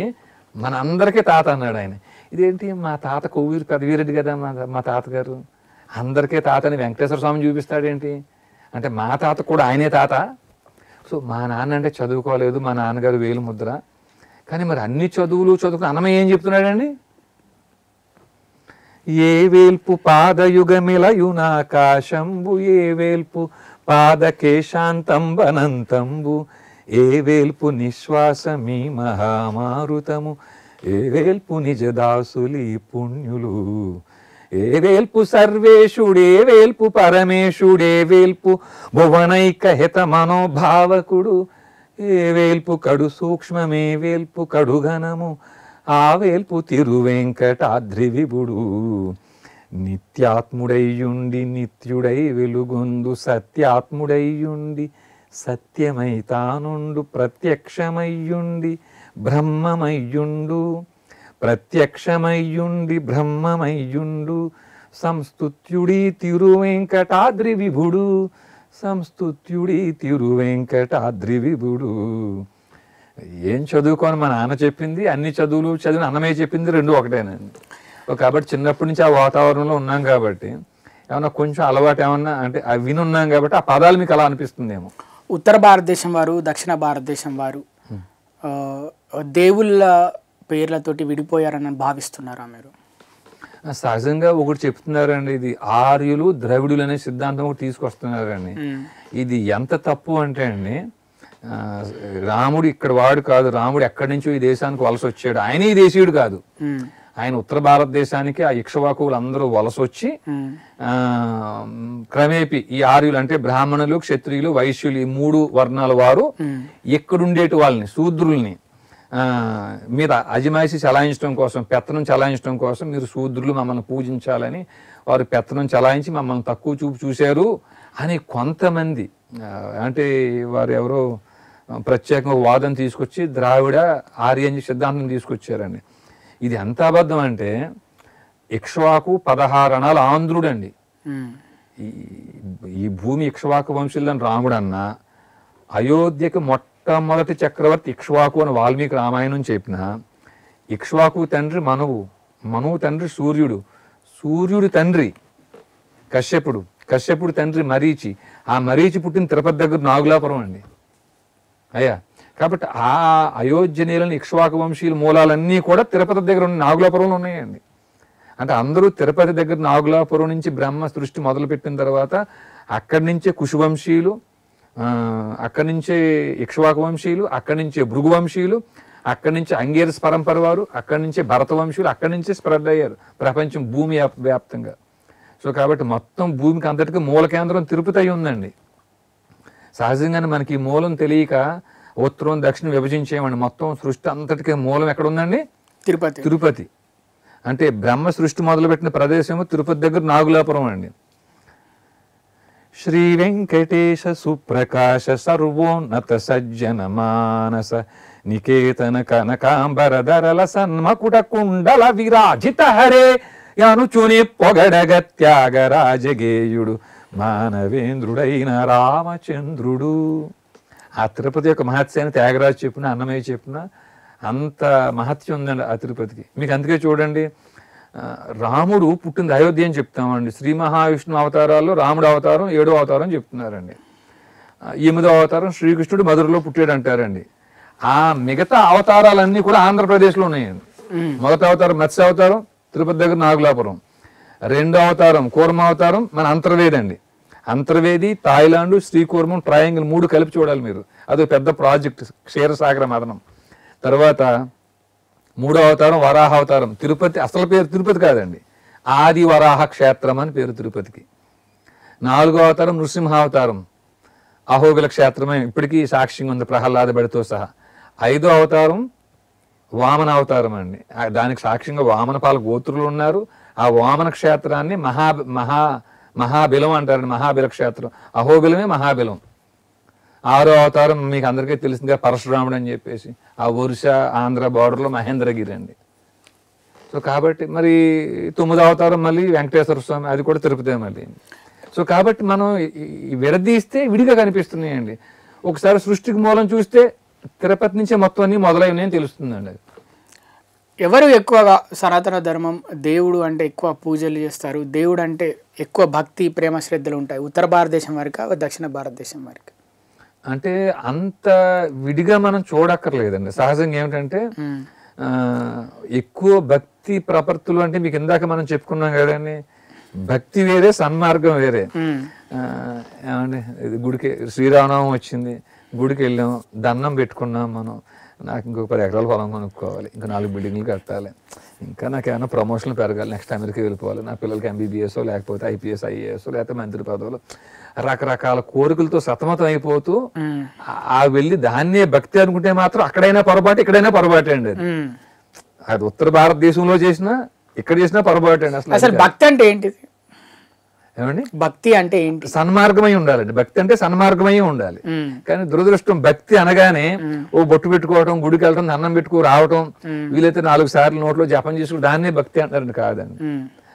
మన అందరికీ తాత అన్నాడు ఆయన. ఇదేంటి మా తాత కొవ్వూరు పెదవీరెడ్డి కదా మా తాతగారు, అందరికీ తాతని వెంకటేశ్వర స్వామిని చూపిస్తాడేంటి అంటే మా తాత కూడా ఆయనే తాత. సో మా నాన్న అంటే చదువుకోలేదు, మా నాన్నగారు వేలు ముద్ర. కానీ మరి అన్ని చదువులు చదువుకుని అన్నమయ్య ఏం చెప్తున్నాడండి? ఏ వేల్పు పాదయుగమిలయునాకాశంబు, ఏ వేల్పు పాదకేశాంతంబనంతంబు, ఏ వేల్పు నిశ్వాసమీ మహామారుతము, ఏ వేల్పు నిజదాసులి పుణ్యులు, ఏ వేల్పు సర్వేశుడే వేల్పు పరమేశుడే వేల్పు భువనైక హిత మనోభావకుడు, ఏ వేల్పు కడు సూక్ష్మమే వేల్పు కడుగణము, ఆ వేల్పు తిరువెంకటాద్రి విభుడు. నిత్యాత్ముడయ్యుండి నిత్యుడై వెలుగొందు, సత్యాత్ముడయ్యుండి సత్యమై తానుండు, ప్రత్యక్షమయ్యుండి బ్రహ్మమయ్యుండు, ప్రత్యక్షమయ్యుండి బ్రహ్మమయ్యుండు, సంస్తుత్యుడి తిరువెంకటాద్రి విభుడు, సంస్తుత్యుడి తిరువెంకటాద్రి విభుడు. ఏం చదువుకోని మా నాన్న చెప్పింది, అన్ని చదువులు చదివిన అన్నమయ్య చెప్పింది రెండు ఒకటేనండి. కాబట్టి చిన్నప్పటి నుంచి ఆ వాతావరణంలో ఉన్నాం కాబట్టి ఏమన్నా కొంచెం అలవాటు ఏమన్నా అంటే అవి వినున్నాం కాబట్టి ఆ పదాలు మీకు అలా అనిపిస్తుందేమో. ఉత్తర భారతదేశం వారు, దక్షిణ భారతదేశం వారు దేవుళ్ళ పేర్లతోటి విడిపోయారని భావిస్తున్నారా మీరు? సహజంగా ఒకటి చెప్తున్నారండి, ఇది ఆర్యులు ద్రవిడులు అనే సిద్ధాంతం ఒకటి తీసుకొస్తున్నారండి. ఇది ఎంత తప్పు అంటే అండి, రాముడు ఇక్కడ వాడు కాదు, రాముడు ఎక్కడి నుంచో ఈ దేశానికి వలస వచ్చాడు. ఆయన ఈ దేశీయుడు కాదు, ఆయన ఉత్తర భారతదేశానికి ఆ ఇక్ష్వాకువులు అందరూ వలస వచ్చి క్రమేపీ ఈ ఆర్యులు అంటే బ్రాహ్మణులు, క్షత్రియులు, వైశ్యులు ఈ 3 వర్ణాల వారు ఎక్కడుండేటి వాళ్ళని శూద్రుల్ని మీద అజమాయిషి చలాయించడం కోసం, పెత్తనం చలాయించడం కోసం మీరు శూద్రులు మమ్మల్ని పూజించాలని వారు పెత్తనం చలాయించి మమ్మల్ని తక్కువ చూపు చూశారు అని కొంతమంది, అంటే వారు ఎవరో ప్రత్యేకంగా వాదన తీసుకొచ్చి ద్రావిడ ఆర్యన్ సిద్ధాంతం తీసుకొచ్చారండి. ఇది ఎంత అబద్ధం అంటే ఇక్ష్వాకు 16 అణాలు ఆంధ్రుడండి. ఈ భూమి ఇక్ష్వాకు వంశీయులని రాముడు అన్నా, అయోధ్యకి మొట్టమొదటి చక్రవర్తి ఇక్ష్వాకు అని వాల్మీకి రామాయణం చెప్పిన, ఇక్ష్వాకు తండ్రి మనువు, మనువు తండ్రి సూర్యుడు, సూర్యుడి తండ్రి కశ్యపుడు, కశ్యపుడు తండ్రి మరీచి, ఆ మరీచి పుట్టిన తిరుపతి దగ్గర నాగులాపురం అండి అయ్యా. కాబట్టి ఆ అయోధ్య నేలని ఇక్ష్వాకు వంశీయుల మూలాలన్నీ కూడా తిరుపతి దగ్గర ఉన్న నాగులాపురంలో ఉన్నాయండి. అంటే అందరూ తిరుపతి దగ్గర నాగులాపురం నుంచి బ్రహ్మ సృష్టి మొదలుపెట్టిన తర్వాత అక్కడి నుంచే కుశవంశీయులు, అక్కడి నుంచే ఇక్ష్వాకు వంశీయులు, అక్కడి నుంచే భృగు వంశీయులు, అక్కడి నుంచి అంగీరస్ పరంపర వారు, అక్కడి నుంచే భరత వంశీయులు, అక్కడి నుంచే స్ప్రెడ్ అయ్యారు ప్రపంచం భూమి వ్యాప్తంగా. సో కాబట్టి మొత్తం భూమికి అంతటికి మూల కేంద్రం తిరుపతి అయి ఉందండి. సహజంగానే మనకి ఈ మూలం తెలియక ఉత్తరం దక్షిణం విభజించేయమండి. మొత్తం సృష్టి అంతటికి మూలం ఎక్కడ ఉందండి? తిరుపతి. తిరుపతి అంటే బ్రహ్మ సృష్టి మొదలుపెట్టిన ప్రదేశము తిరుపతి దగ్గర నాగులాపురం అండి. శ్రీ వెంకటేశ సుప్రకాశ సర్వోన్నత సజ్జన మానస నికేతన కనకాంబరధరల సన్మకుట కుండల విరాజిత హరే అనుచుని పొగడగ త్యాగరాజగేయుడు మానవేంద్రుడైన రామచంద్రుడు. ఆ తిరుపతి యొక్క మహత్యాన్ని త్యాగరాజు చెప్పిన, అన్నమయ్య చెప్పిన అంత మహత్యం ఉందండి ఆ తిరుపతికి. మీకు అందుకే చూడండి, రాముడు పుట్టింది అయోధ్య అని చెప్తామండి. శ్రీ మహావిష్ణు అవతారాల్లో రాముడు అవతారం 7వ అవతారం చెప్తున్నారండి. 8వ అవతారం శ్రీకృష్ణుడు మధురలో పుట్టాడు అంటారండి. ఆ మిగతా అవతారాలన్నీ కూడా ఆంధ్రప్రదేశ్లో ఉన్నాయండి. మొదటి అవతారం మత్స్య అవతారం తిరుపతి దగ్గర నాగులాపురం, 2వ అవతారం కూర్మ అవతారం మన అంతర్వేది అండి. అంతర్వేది, థాయిలాండ్, శ్రీకూర్మం ట్రయాంగిల్ 3 కలిపి చూడాలి మీరు. అదొక పెద్ద ప్రాజెక్ట్, క్షీరసాగర మదనం. తర్వాత 3వ అవతారం వరాహ అవతారం. తిరుపతి అసలు పేరు తిరుపతి కాదండి, ఆది వరాహ క్షేత్రం అని పేరు తిరుపతికి. 4వ అవతారం నృసింహావతారం, అహోబిల క్షేత్రమే ఇప్పటికీ సాక్ష్యంగా ఉంది ప్రహ్లాద బడితో సహా. 5వ అవతారం వామన అవతారం అండి. దానికి సాక్ష్యంగా వామనపాల గోత్రులు ఉన్నారు. ఆ వామన క్షేత్రాన్ని మహాబిలం అంటారండి. మహాబిల క్షేత్రం, అహోబిలమే మహాబిలం. 6వ అవతారం మీకు అందరికీ తెలిసిందిగా పరశురాముడు అని చెప్పేసి, ఆ ఒరిస్సా ఆంధ్ర బార్డర్లో మహేంద్రగిరి అండి. సో కాబట్టి మరి 9వ అవతారం మళ్ళీ వెంకటేశ్వర స్వామి, అది కూడా తిరుపతి మళ్ళీ. సో కాబట్టి మనం విడదీస్తే విడిగా కనిపిస్తున్నాయండి. ఒకసారి సృష్టికి మూలం చూస్తే తిరుపతి నుంచే మొత్తం అన్ని మొదలైనని తెలుస్తుందండి. అది ఎవరు ఎక్కువగా సనాతన ధర్మం దేవుడు అంటే ఎక్కువ పూజలు చేస్తారు, దేవుడు అంటే ఎక్కువ భక్తి ప్రేమ శ్రద్ధలు ఉంటాయి, ఉత్తర భారతదేశం వరకు దక్షిణ భారతదేశం వరకు? అంటే అంత విడిగా మనం చూడక్కర్లేదండి. సహజంగా ఏమిటంటే ఎక్కువ భక్తి ప్రపత్తులు అంటే మీకు ఇందాక మనం చెప్పుకున్నాం కదండి, భక్తి వేరే సన్మార్గం వేరే. ఏమండి గుడికి శ్రీరామనవమి వచ్చింది, గుడికి వెళ్ళాం, దండం పెట్టుకున్నాం మనం, నాకు ఇంకొక 10 ఎకరాల పొలం కొనుక్కోవాలి, ఇంకా 4 బిల్డింగ్లు కట్టాలి, ఇంకా నాకు ఏమైనా ప్రమోషన్లు పెరగాలి, నెక్స్ట్ అమెరికా వెళ్ళిపోవాలి, నా పిల్లలకి MBBS లేకపోతే IPS IAS లేకపోతే మంత్రి పదవులు, రకరకాల కోరికలతో సతమతం అయిపోతూ ఆ వెళ్ళి దాన్నే భక్తి అనుకుంటే మాత్రం అక్కడైనా పొరపాటు, ఇక్కడైనా పొరపాటు అండి. అది ఉత్తర భారతదేశంలో చేసినా ఇక్కడ చేసినా పొరపాటు అండి. అసలు భక్తి అంటే ఏంటిది? ఏమండి భక్తి అంటే ఏంటి? సన్మార్గమై ఉండాలండి. భక్తి అంటే సన్మార్గమై ఉండాలి. కానీ దురదృష్టం భక్తి అనగానే ఓ బొట్టు పెట్టుకోవటం, గుడికి వెళ్ళటం, అన్నం పెట్టుకో రావటం, వీలైతే 4 సార్లు నోట్లో జపం చేసుకుని దాన్నే భక్తి అంటారండి. కాదండి,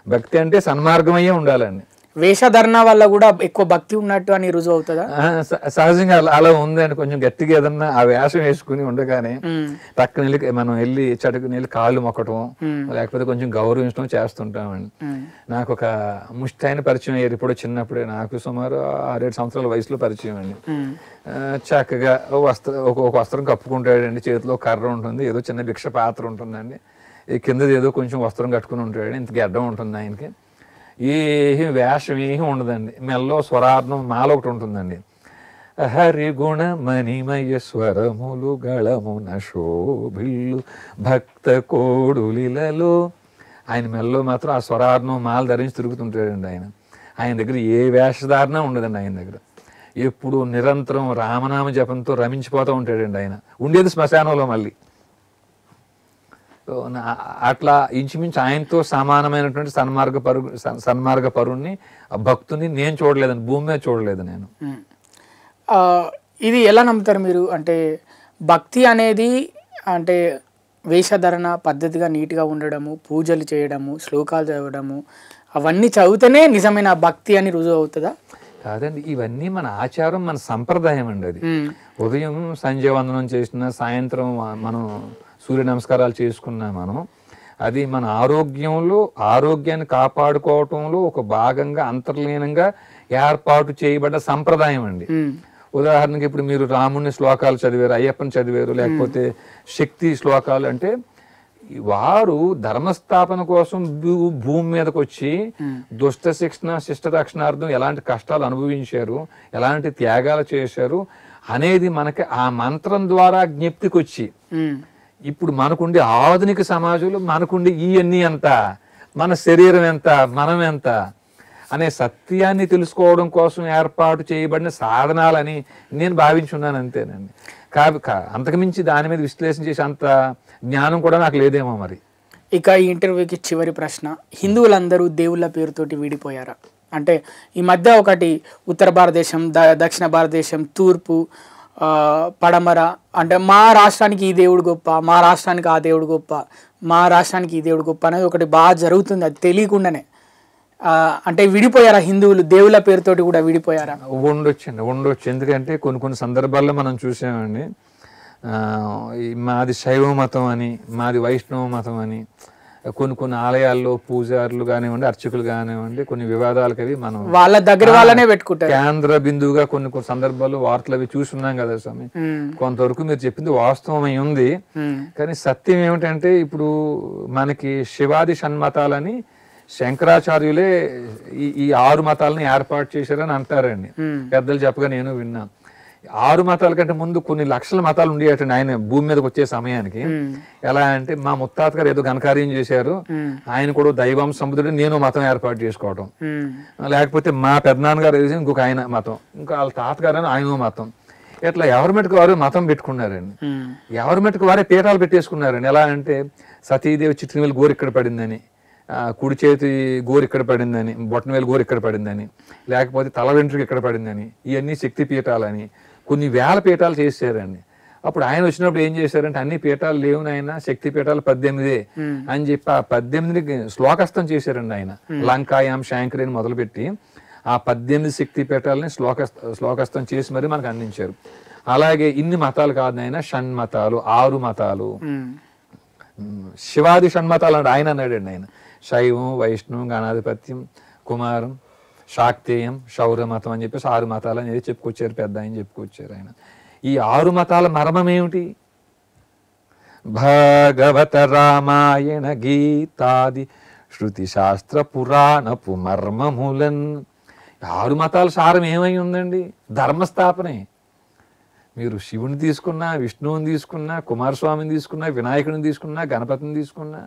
భక్తి అంటే సన్మార్గమయ్యే ఉండాలండి. వేషధరణ వల్ల కూడా ఎక్కువ భక్తి ఉన్నట్టు అని రుజువు అవుతుందా? సహజంగా అలా ఉందండి. కొంచెం గట్టిగా ఏదన్నా ఆ వేషం వేసుకుని ఉండగానే పక్కన వెళ్ళి మనం వెళ్ళి చటుకుని వెళ్ళి కాళ్ళు మొక్కటం, లేకపోతే కొంచెం గౌరవించడం చేస్తుంటామండి. నాకు ఒక ముష్టి ఆయన పరిచయం అయ్యారు ఇప్పుడు చిన్నప్పుడే, నాకు సుమారు 6-7 సంవత్సరాల వయసులో పరిచయం అండి. చక్కగా ఒక వస్త్రం కప్పుకుంటాడండి, చేతిలో కర్ర ఉంటుంది, ఏదో చిన్న భిక్ష పాత్ర ఉంటుందండి, ఈ కిందది ఏదో కొంచెం వస్త్రం కట్టుకుని ఉంటాడు, ఇంత గడ్డం ఉంటుంది ఆయనకి, ఏమి వేషం ఏమి ఉండదండి. మెల్లో స్వరార్థం మాల ఒకటి ఉంటుందండి, హరిగుణ మణిమయ స్వరములు గళమున శోభిల్లు భక్త కోడులిలలో. ఆయన మెల్లో మాత్రం ఆ స్వరార్థం మాల ధరించి తిరుగుతుంటాడండి. ఆయన దగ్గర ఏ వేషధారణ ఉండదండి. ఆయన దగ్గర ఎప్పుడు నిరంతరం రామనామ జపంతో రమించిపోతూ ఉంటాడండి. ఆయన ఉండేది శ్మశానంలో. మళ్ళీ అట్లా ఇంచుమించు ఆయనతో సమానమైనటువంటి సన్మార్గ పరుణ్ణి, భక్తుని నేను చూడలేదని, భూమి మీద చూడలేదు నేను. ఇది ఎలా నమ్ముతారు మీరు? అంటే భక్తి అనేది అంటే వేషధరణ పద్ధతిగా నీట్గా ఉండడము, పూజలు చేయడము, శ్లోకాలు చదవడము, అవన్నీ చదివితేనే నిజమైన భక్తి అని రుజువు అవుతుందా? కాదండి, ఇవన్నీ మన ఆచారం, మన సంప్రదాయం అండి. అది ఉదయం సంధ్యావందనం చేసిన, సాయంత్రం మనం సూర్య నమస్కారాలు చేసుకున్నా మనం, అది మన ఆరోగ్యాన్ని కాపాడుకోవటంలో ఒక భాగంగా అంతర్లీనంగా ఏర్పాటు చేయబడ్డ సంప్రదాయం అండి. ఉదాహరణకి ఇప్పుడు మీరు రాముని శ్లోకాలు చదివారు, అయ్యప్పని చదివారు, లేకపోతే శక్తి శ్లోకాలు, అంటే వారు ధర్మస్థాపన కోసం భూమి మీదకి వచ్చి దుష్ట శిక్షణ శిష్ట రక్షణార్థం ఎలాంటి కష్టాలు అనుభవించారు, ఎలాంటి త్యాగాలు చేశారు అనేది మనకి ఆ మంత్రం ద్వారా జ్ఞప్తికి వచ్చి, ఇప్పుడు మనకుండే ఆధునిక సమాజంలో మనకుండే ఇవన్నీ ఎంత, మన శరీరం ఎంత, మనం ఎంత అనే సత్యాన్ని తెలుసుకోవడం కోసం ఏర్పాటు చేయబడిన సాధనాలని నేను భావించున్నాను, అంతేనండి. అంతకుమించి దాని మీద విశ్లేషణ చేసే అంత జ్ఞానం కూడా నాకు లేదేమో మరి. ఇక ఈ ఇంటర్వ్యూకి చివరి ప్రశ్న, హిందువులందరూ దేవుళ్ళ పేరుతోటి విడిపోయారా? అంటే ఈ మధ్య ఒకటి ఉత్తర భారతదేశం, దక్షిణ భారతదేశం, తూర్పు, పడమర, అంటే మా రాష్ట్రానికి ఈ దేవుడు గొప్ప, మా రాష్ట్రానికి ఆ దేవుడు గొప్ప, మా రాష్ట్రానికి ఈ దేవుడు గొప్ప అనేది ఒకటి బాగా జరుగుతుంది, అది తెలియకుండానే. అంటే విడిపోయారా హిందువులు? దేవుళ్ళ పేరుతోటి కూడా విడిపోయారా? ఉండొచ్చు. ఎందుకంటే కొన్ని సందర్భాల్లో మనం చూసామండి, మాది శైవ మతం అని, మాది వైష్ణవ మతం అని, కొన్ని ఆలయాల్లో పూజారులు కానివ్వండి, అర్చకులు కానివ్వండి, కొన్ని వివాదాలకు అవి మనం వాళ్ళ దగ్గర వాళ్ళనే పెట్టుకుంటారు. కేంద్ర బిందువుగా కొన్ని సందర్భాల్లో వార్తలు అవి చూస్తున్నాం కదా స్వామి. కొంతవరకు మీరు చెప్పింది వాస్తవమై ఉంది. కానీ సత్యం ఏమిటంటే, ఇప్పుడు మనకి శివాది షణ్మతాలని శంకరాచార్యులే ఈ 6 మతాలని ఏర్పాటు చేశారని అంటారండి పెద్దలు చెప్పగా నేను విన్నా. 6 మతాల కంటే ముందు కొన్ని లక్షల మతాలు ఉండేటండి ఆయన భూమి మీదకి వచ్చే సమయానికి. ఎలా అంటే, మా ముత్తాత గారు ఏదో ఘనకార్యం చేశారు, ఆయన కూడా దైవం సముద్రుడు, నేను మతం ఏర్పాటు చేసుకోవటం, లేకపోతే మా పెద్దనాన్నగారు ఇంకొక ఆయన మతం, ఇంకా వాళ్ళ తాతగారు ఆయన మతం, ఇట్లా ఎవరి మటుకు వారు మతం పెట్టుకున్నారండి. ఎవరి మటుకు వారే పీఠాలు పెట్టేసుకున్నారండి. ఎలా అంటే, సతీదేవి చిట్టినవేలు గోరు ఇక్కడ పడిందని, కుడి చేతి గోరు ఇక్కడ పడిందని, బొట్టనవేలు గోరు ఇక్కడ పడిందని, లేకపోతే తల వెంట్రుక ఇక్కడ పడిందని, ఇవన్నీ శక్తి పీఠాలని కొన్ని వేల పీఠాలు చేశారండి. అప్పుడు ఆయన వచ్చినప్పుడు ఏం చేశారంటే, అన్ని పీఠాలు లేవు నాయన, శక్తి పీఠాలు 18 అని చెప్పి ఆ 18ని శ్లోకస్థం చేశారండి ఆయన. లంకాయాం శాంకరి అని మొదలుపెట్టి ఆ 18 శక్తి పీఠాలని శ్లోకస్థం చేసి మరి మనకు అందించారు. అలాగే ఇన్ని మతాలు కాదు నాయన, షణ్మతాలు, 6 మతాలు, శివాది షణ్మతాలు అంటే ఆయన అన్నాడండి. ఆయన శైవం, వైష్ణవం, గణాధిపత్యం, కుమారం, శాక్తేయం, శౌర్యమతం అని చెప్పేసి 6 మతాలు అనేది చెప్పుకొచ్చారు, పెద్ద ఆయన చెప్పుకొచ్చారు ఆయన. ఈ 6 మతాల మర్మం ఏమిటి? భాగవత రామాయణ గీతాది శృతి శాస్త్ర పురాణపు మర్మములన్. 6 మతాల సారం ఏమై ఉందండి? ధర్మస్థాపనే. మీరు శివుని తీసుకున్నా, విష్ణువుని తీసుకున్నా, కుమారస్వామిని తీసుకున్నా, వినాయకుడిని తీసుకున్నా, గణపతిని తీసుకున్నా,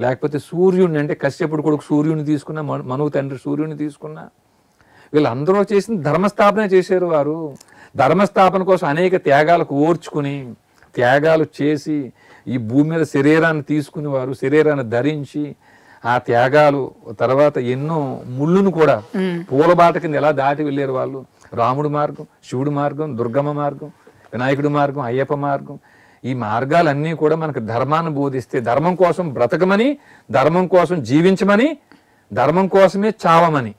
లేకపోతే సూర్యుడిని అంటే కశ్యపుడు కొడుకు సూర్యుని తీసుకున్నా, మనువు తండ్రి సూర్యుని తీసుకున్నా, వీళ్ళందరూ చేసిన ధర్మస్థాపనే చేశారు. వారు ధర్మస్థాపన కోసం అనేక త్యాగాలకు ఓర్చుకుని, త్యాగాలు చేసి ఈ భూమి మీద శరీరాన్ని తీసుకుని, వారు శరీరాన్ని ధరించి ఆ త్యాగాలు తర్వాత ఎన్నో ముళ్ళును కూడా పూలబాట కింద ఎలా దాటి వెళ్ళారు వాళ్ళు. రాముడి మార్గం, శివుడి మార్గం, దుర్గమ్మ మార్గం, వినాయకుడి మార్గం, అయ్యప్ప మార్గం, ఈ మార్గాలన్నీ కూడా మనకు ధర్మాన్ని బోధిస్తే, ధర్మం కోసం బ్రతకమని, ధర్మం కోసం జీవించమని, ధర్మం కోసమే చావమని,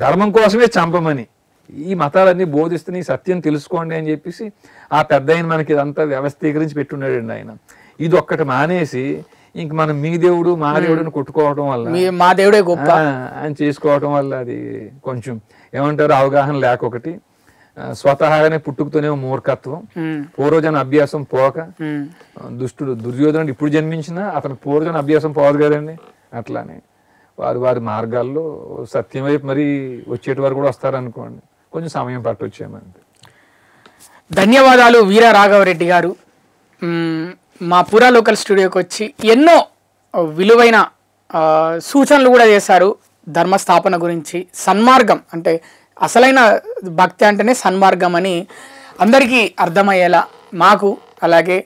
ధర్మం కోసమే చంపమని ఈ మతాలన్నీ బోధిస్తున్నాయి. సత్యం తెలుసుకోండి అని చెప్పేసి ఆ పెద్ద ఆయన మనకి ఇదంతా వ్యవస్థీకరించి పెట్టున్నాడండి ఆయన. ఇది ఒక్కటి మానేసి ఇంక మనం మీ దేవుడు మా దేవుడు కొట్టుకోవడం వల్ల, మా దేవుడే గొప్ప అని చేసుకోవడం వల్ల అది కొంచెం ఏమంటారు అవగాహన లేక, ఒకటి స్వతహాగానే పుట్టుకతోనే మూర్ఖత్వం, పూర్వజన అభ్యాసం పోక, దుష్టుడు దుర్యోధనుడు ఇప్పుడు జన్మించినా అతనికి పూర్వజన అభ్యాసం పోదు కదండి. అట్లానే వారి మార్గాల్లో సత్యం వైపు మరి వచ్చేటి వారు కూడా వస్తారనుకోండి, కొంచెం సమయం పట్టొచ్చేమంతే. ధన్యవాదాలు వీర రాఘవరెడ్డి గారు. మా పురా లోకల్ స్టూడియోకి వచ్చి ఎన్నో విలువైన సూచనలు కూడా చేశారు ధర్మస్థాపన గురించి. సన్మార్గం అంటే అసలైన భక్తి అంటేనే సన్మార్గం అని అందరికీ అర్థమయ్యేలా మాకు, అలాగే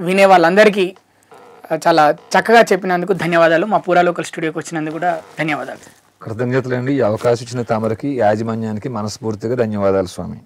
వినే వాళ్ళందరికీ చాలా చక్కగా చెప్పినందుకు ధన్యవాదాలు. మా పురా లోకల్ స్టూడియోకి వచ్చినందుకు కూడా ధన్యవాదాలు. కృతజ్ఞతలండి. ఈ అవకాశం ఇచ్చిన తమరికి, యాజమాన్యానికి మనస్ఫూర్తిగా ధన్యవాదాలు స్వామి.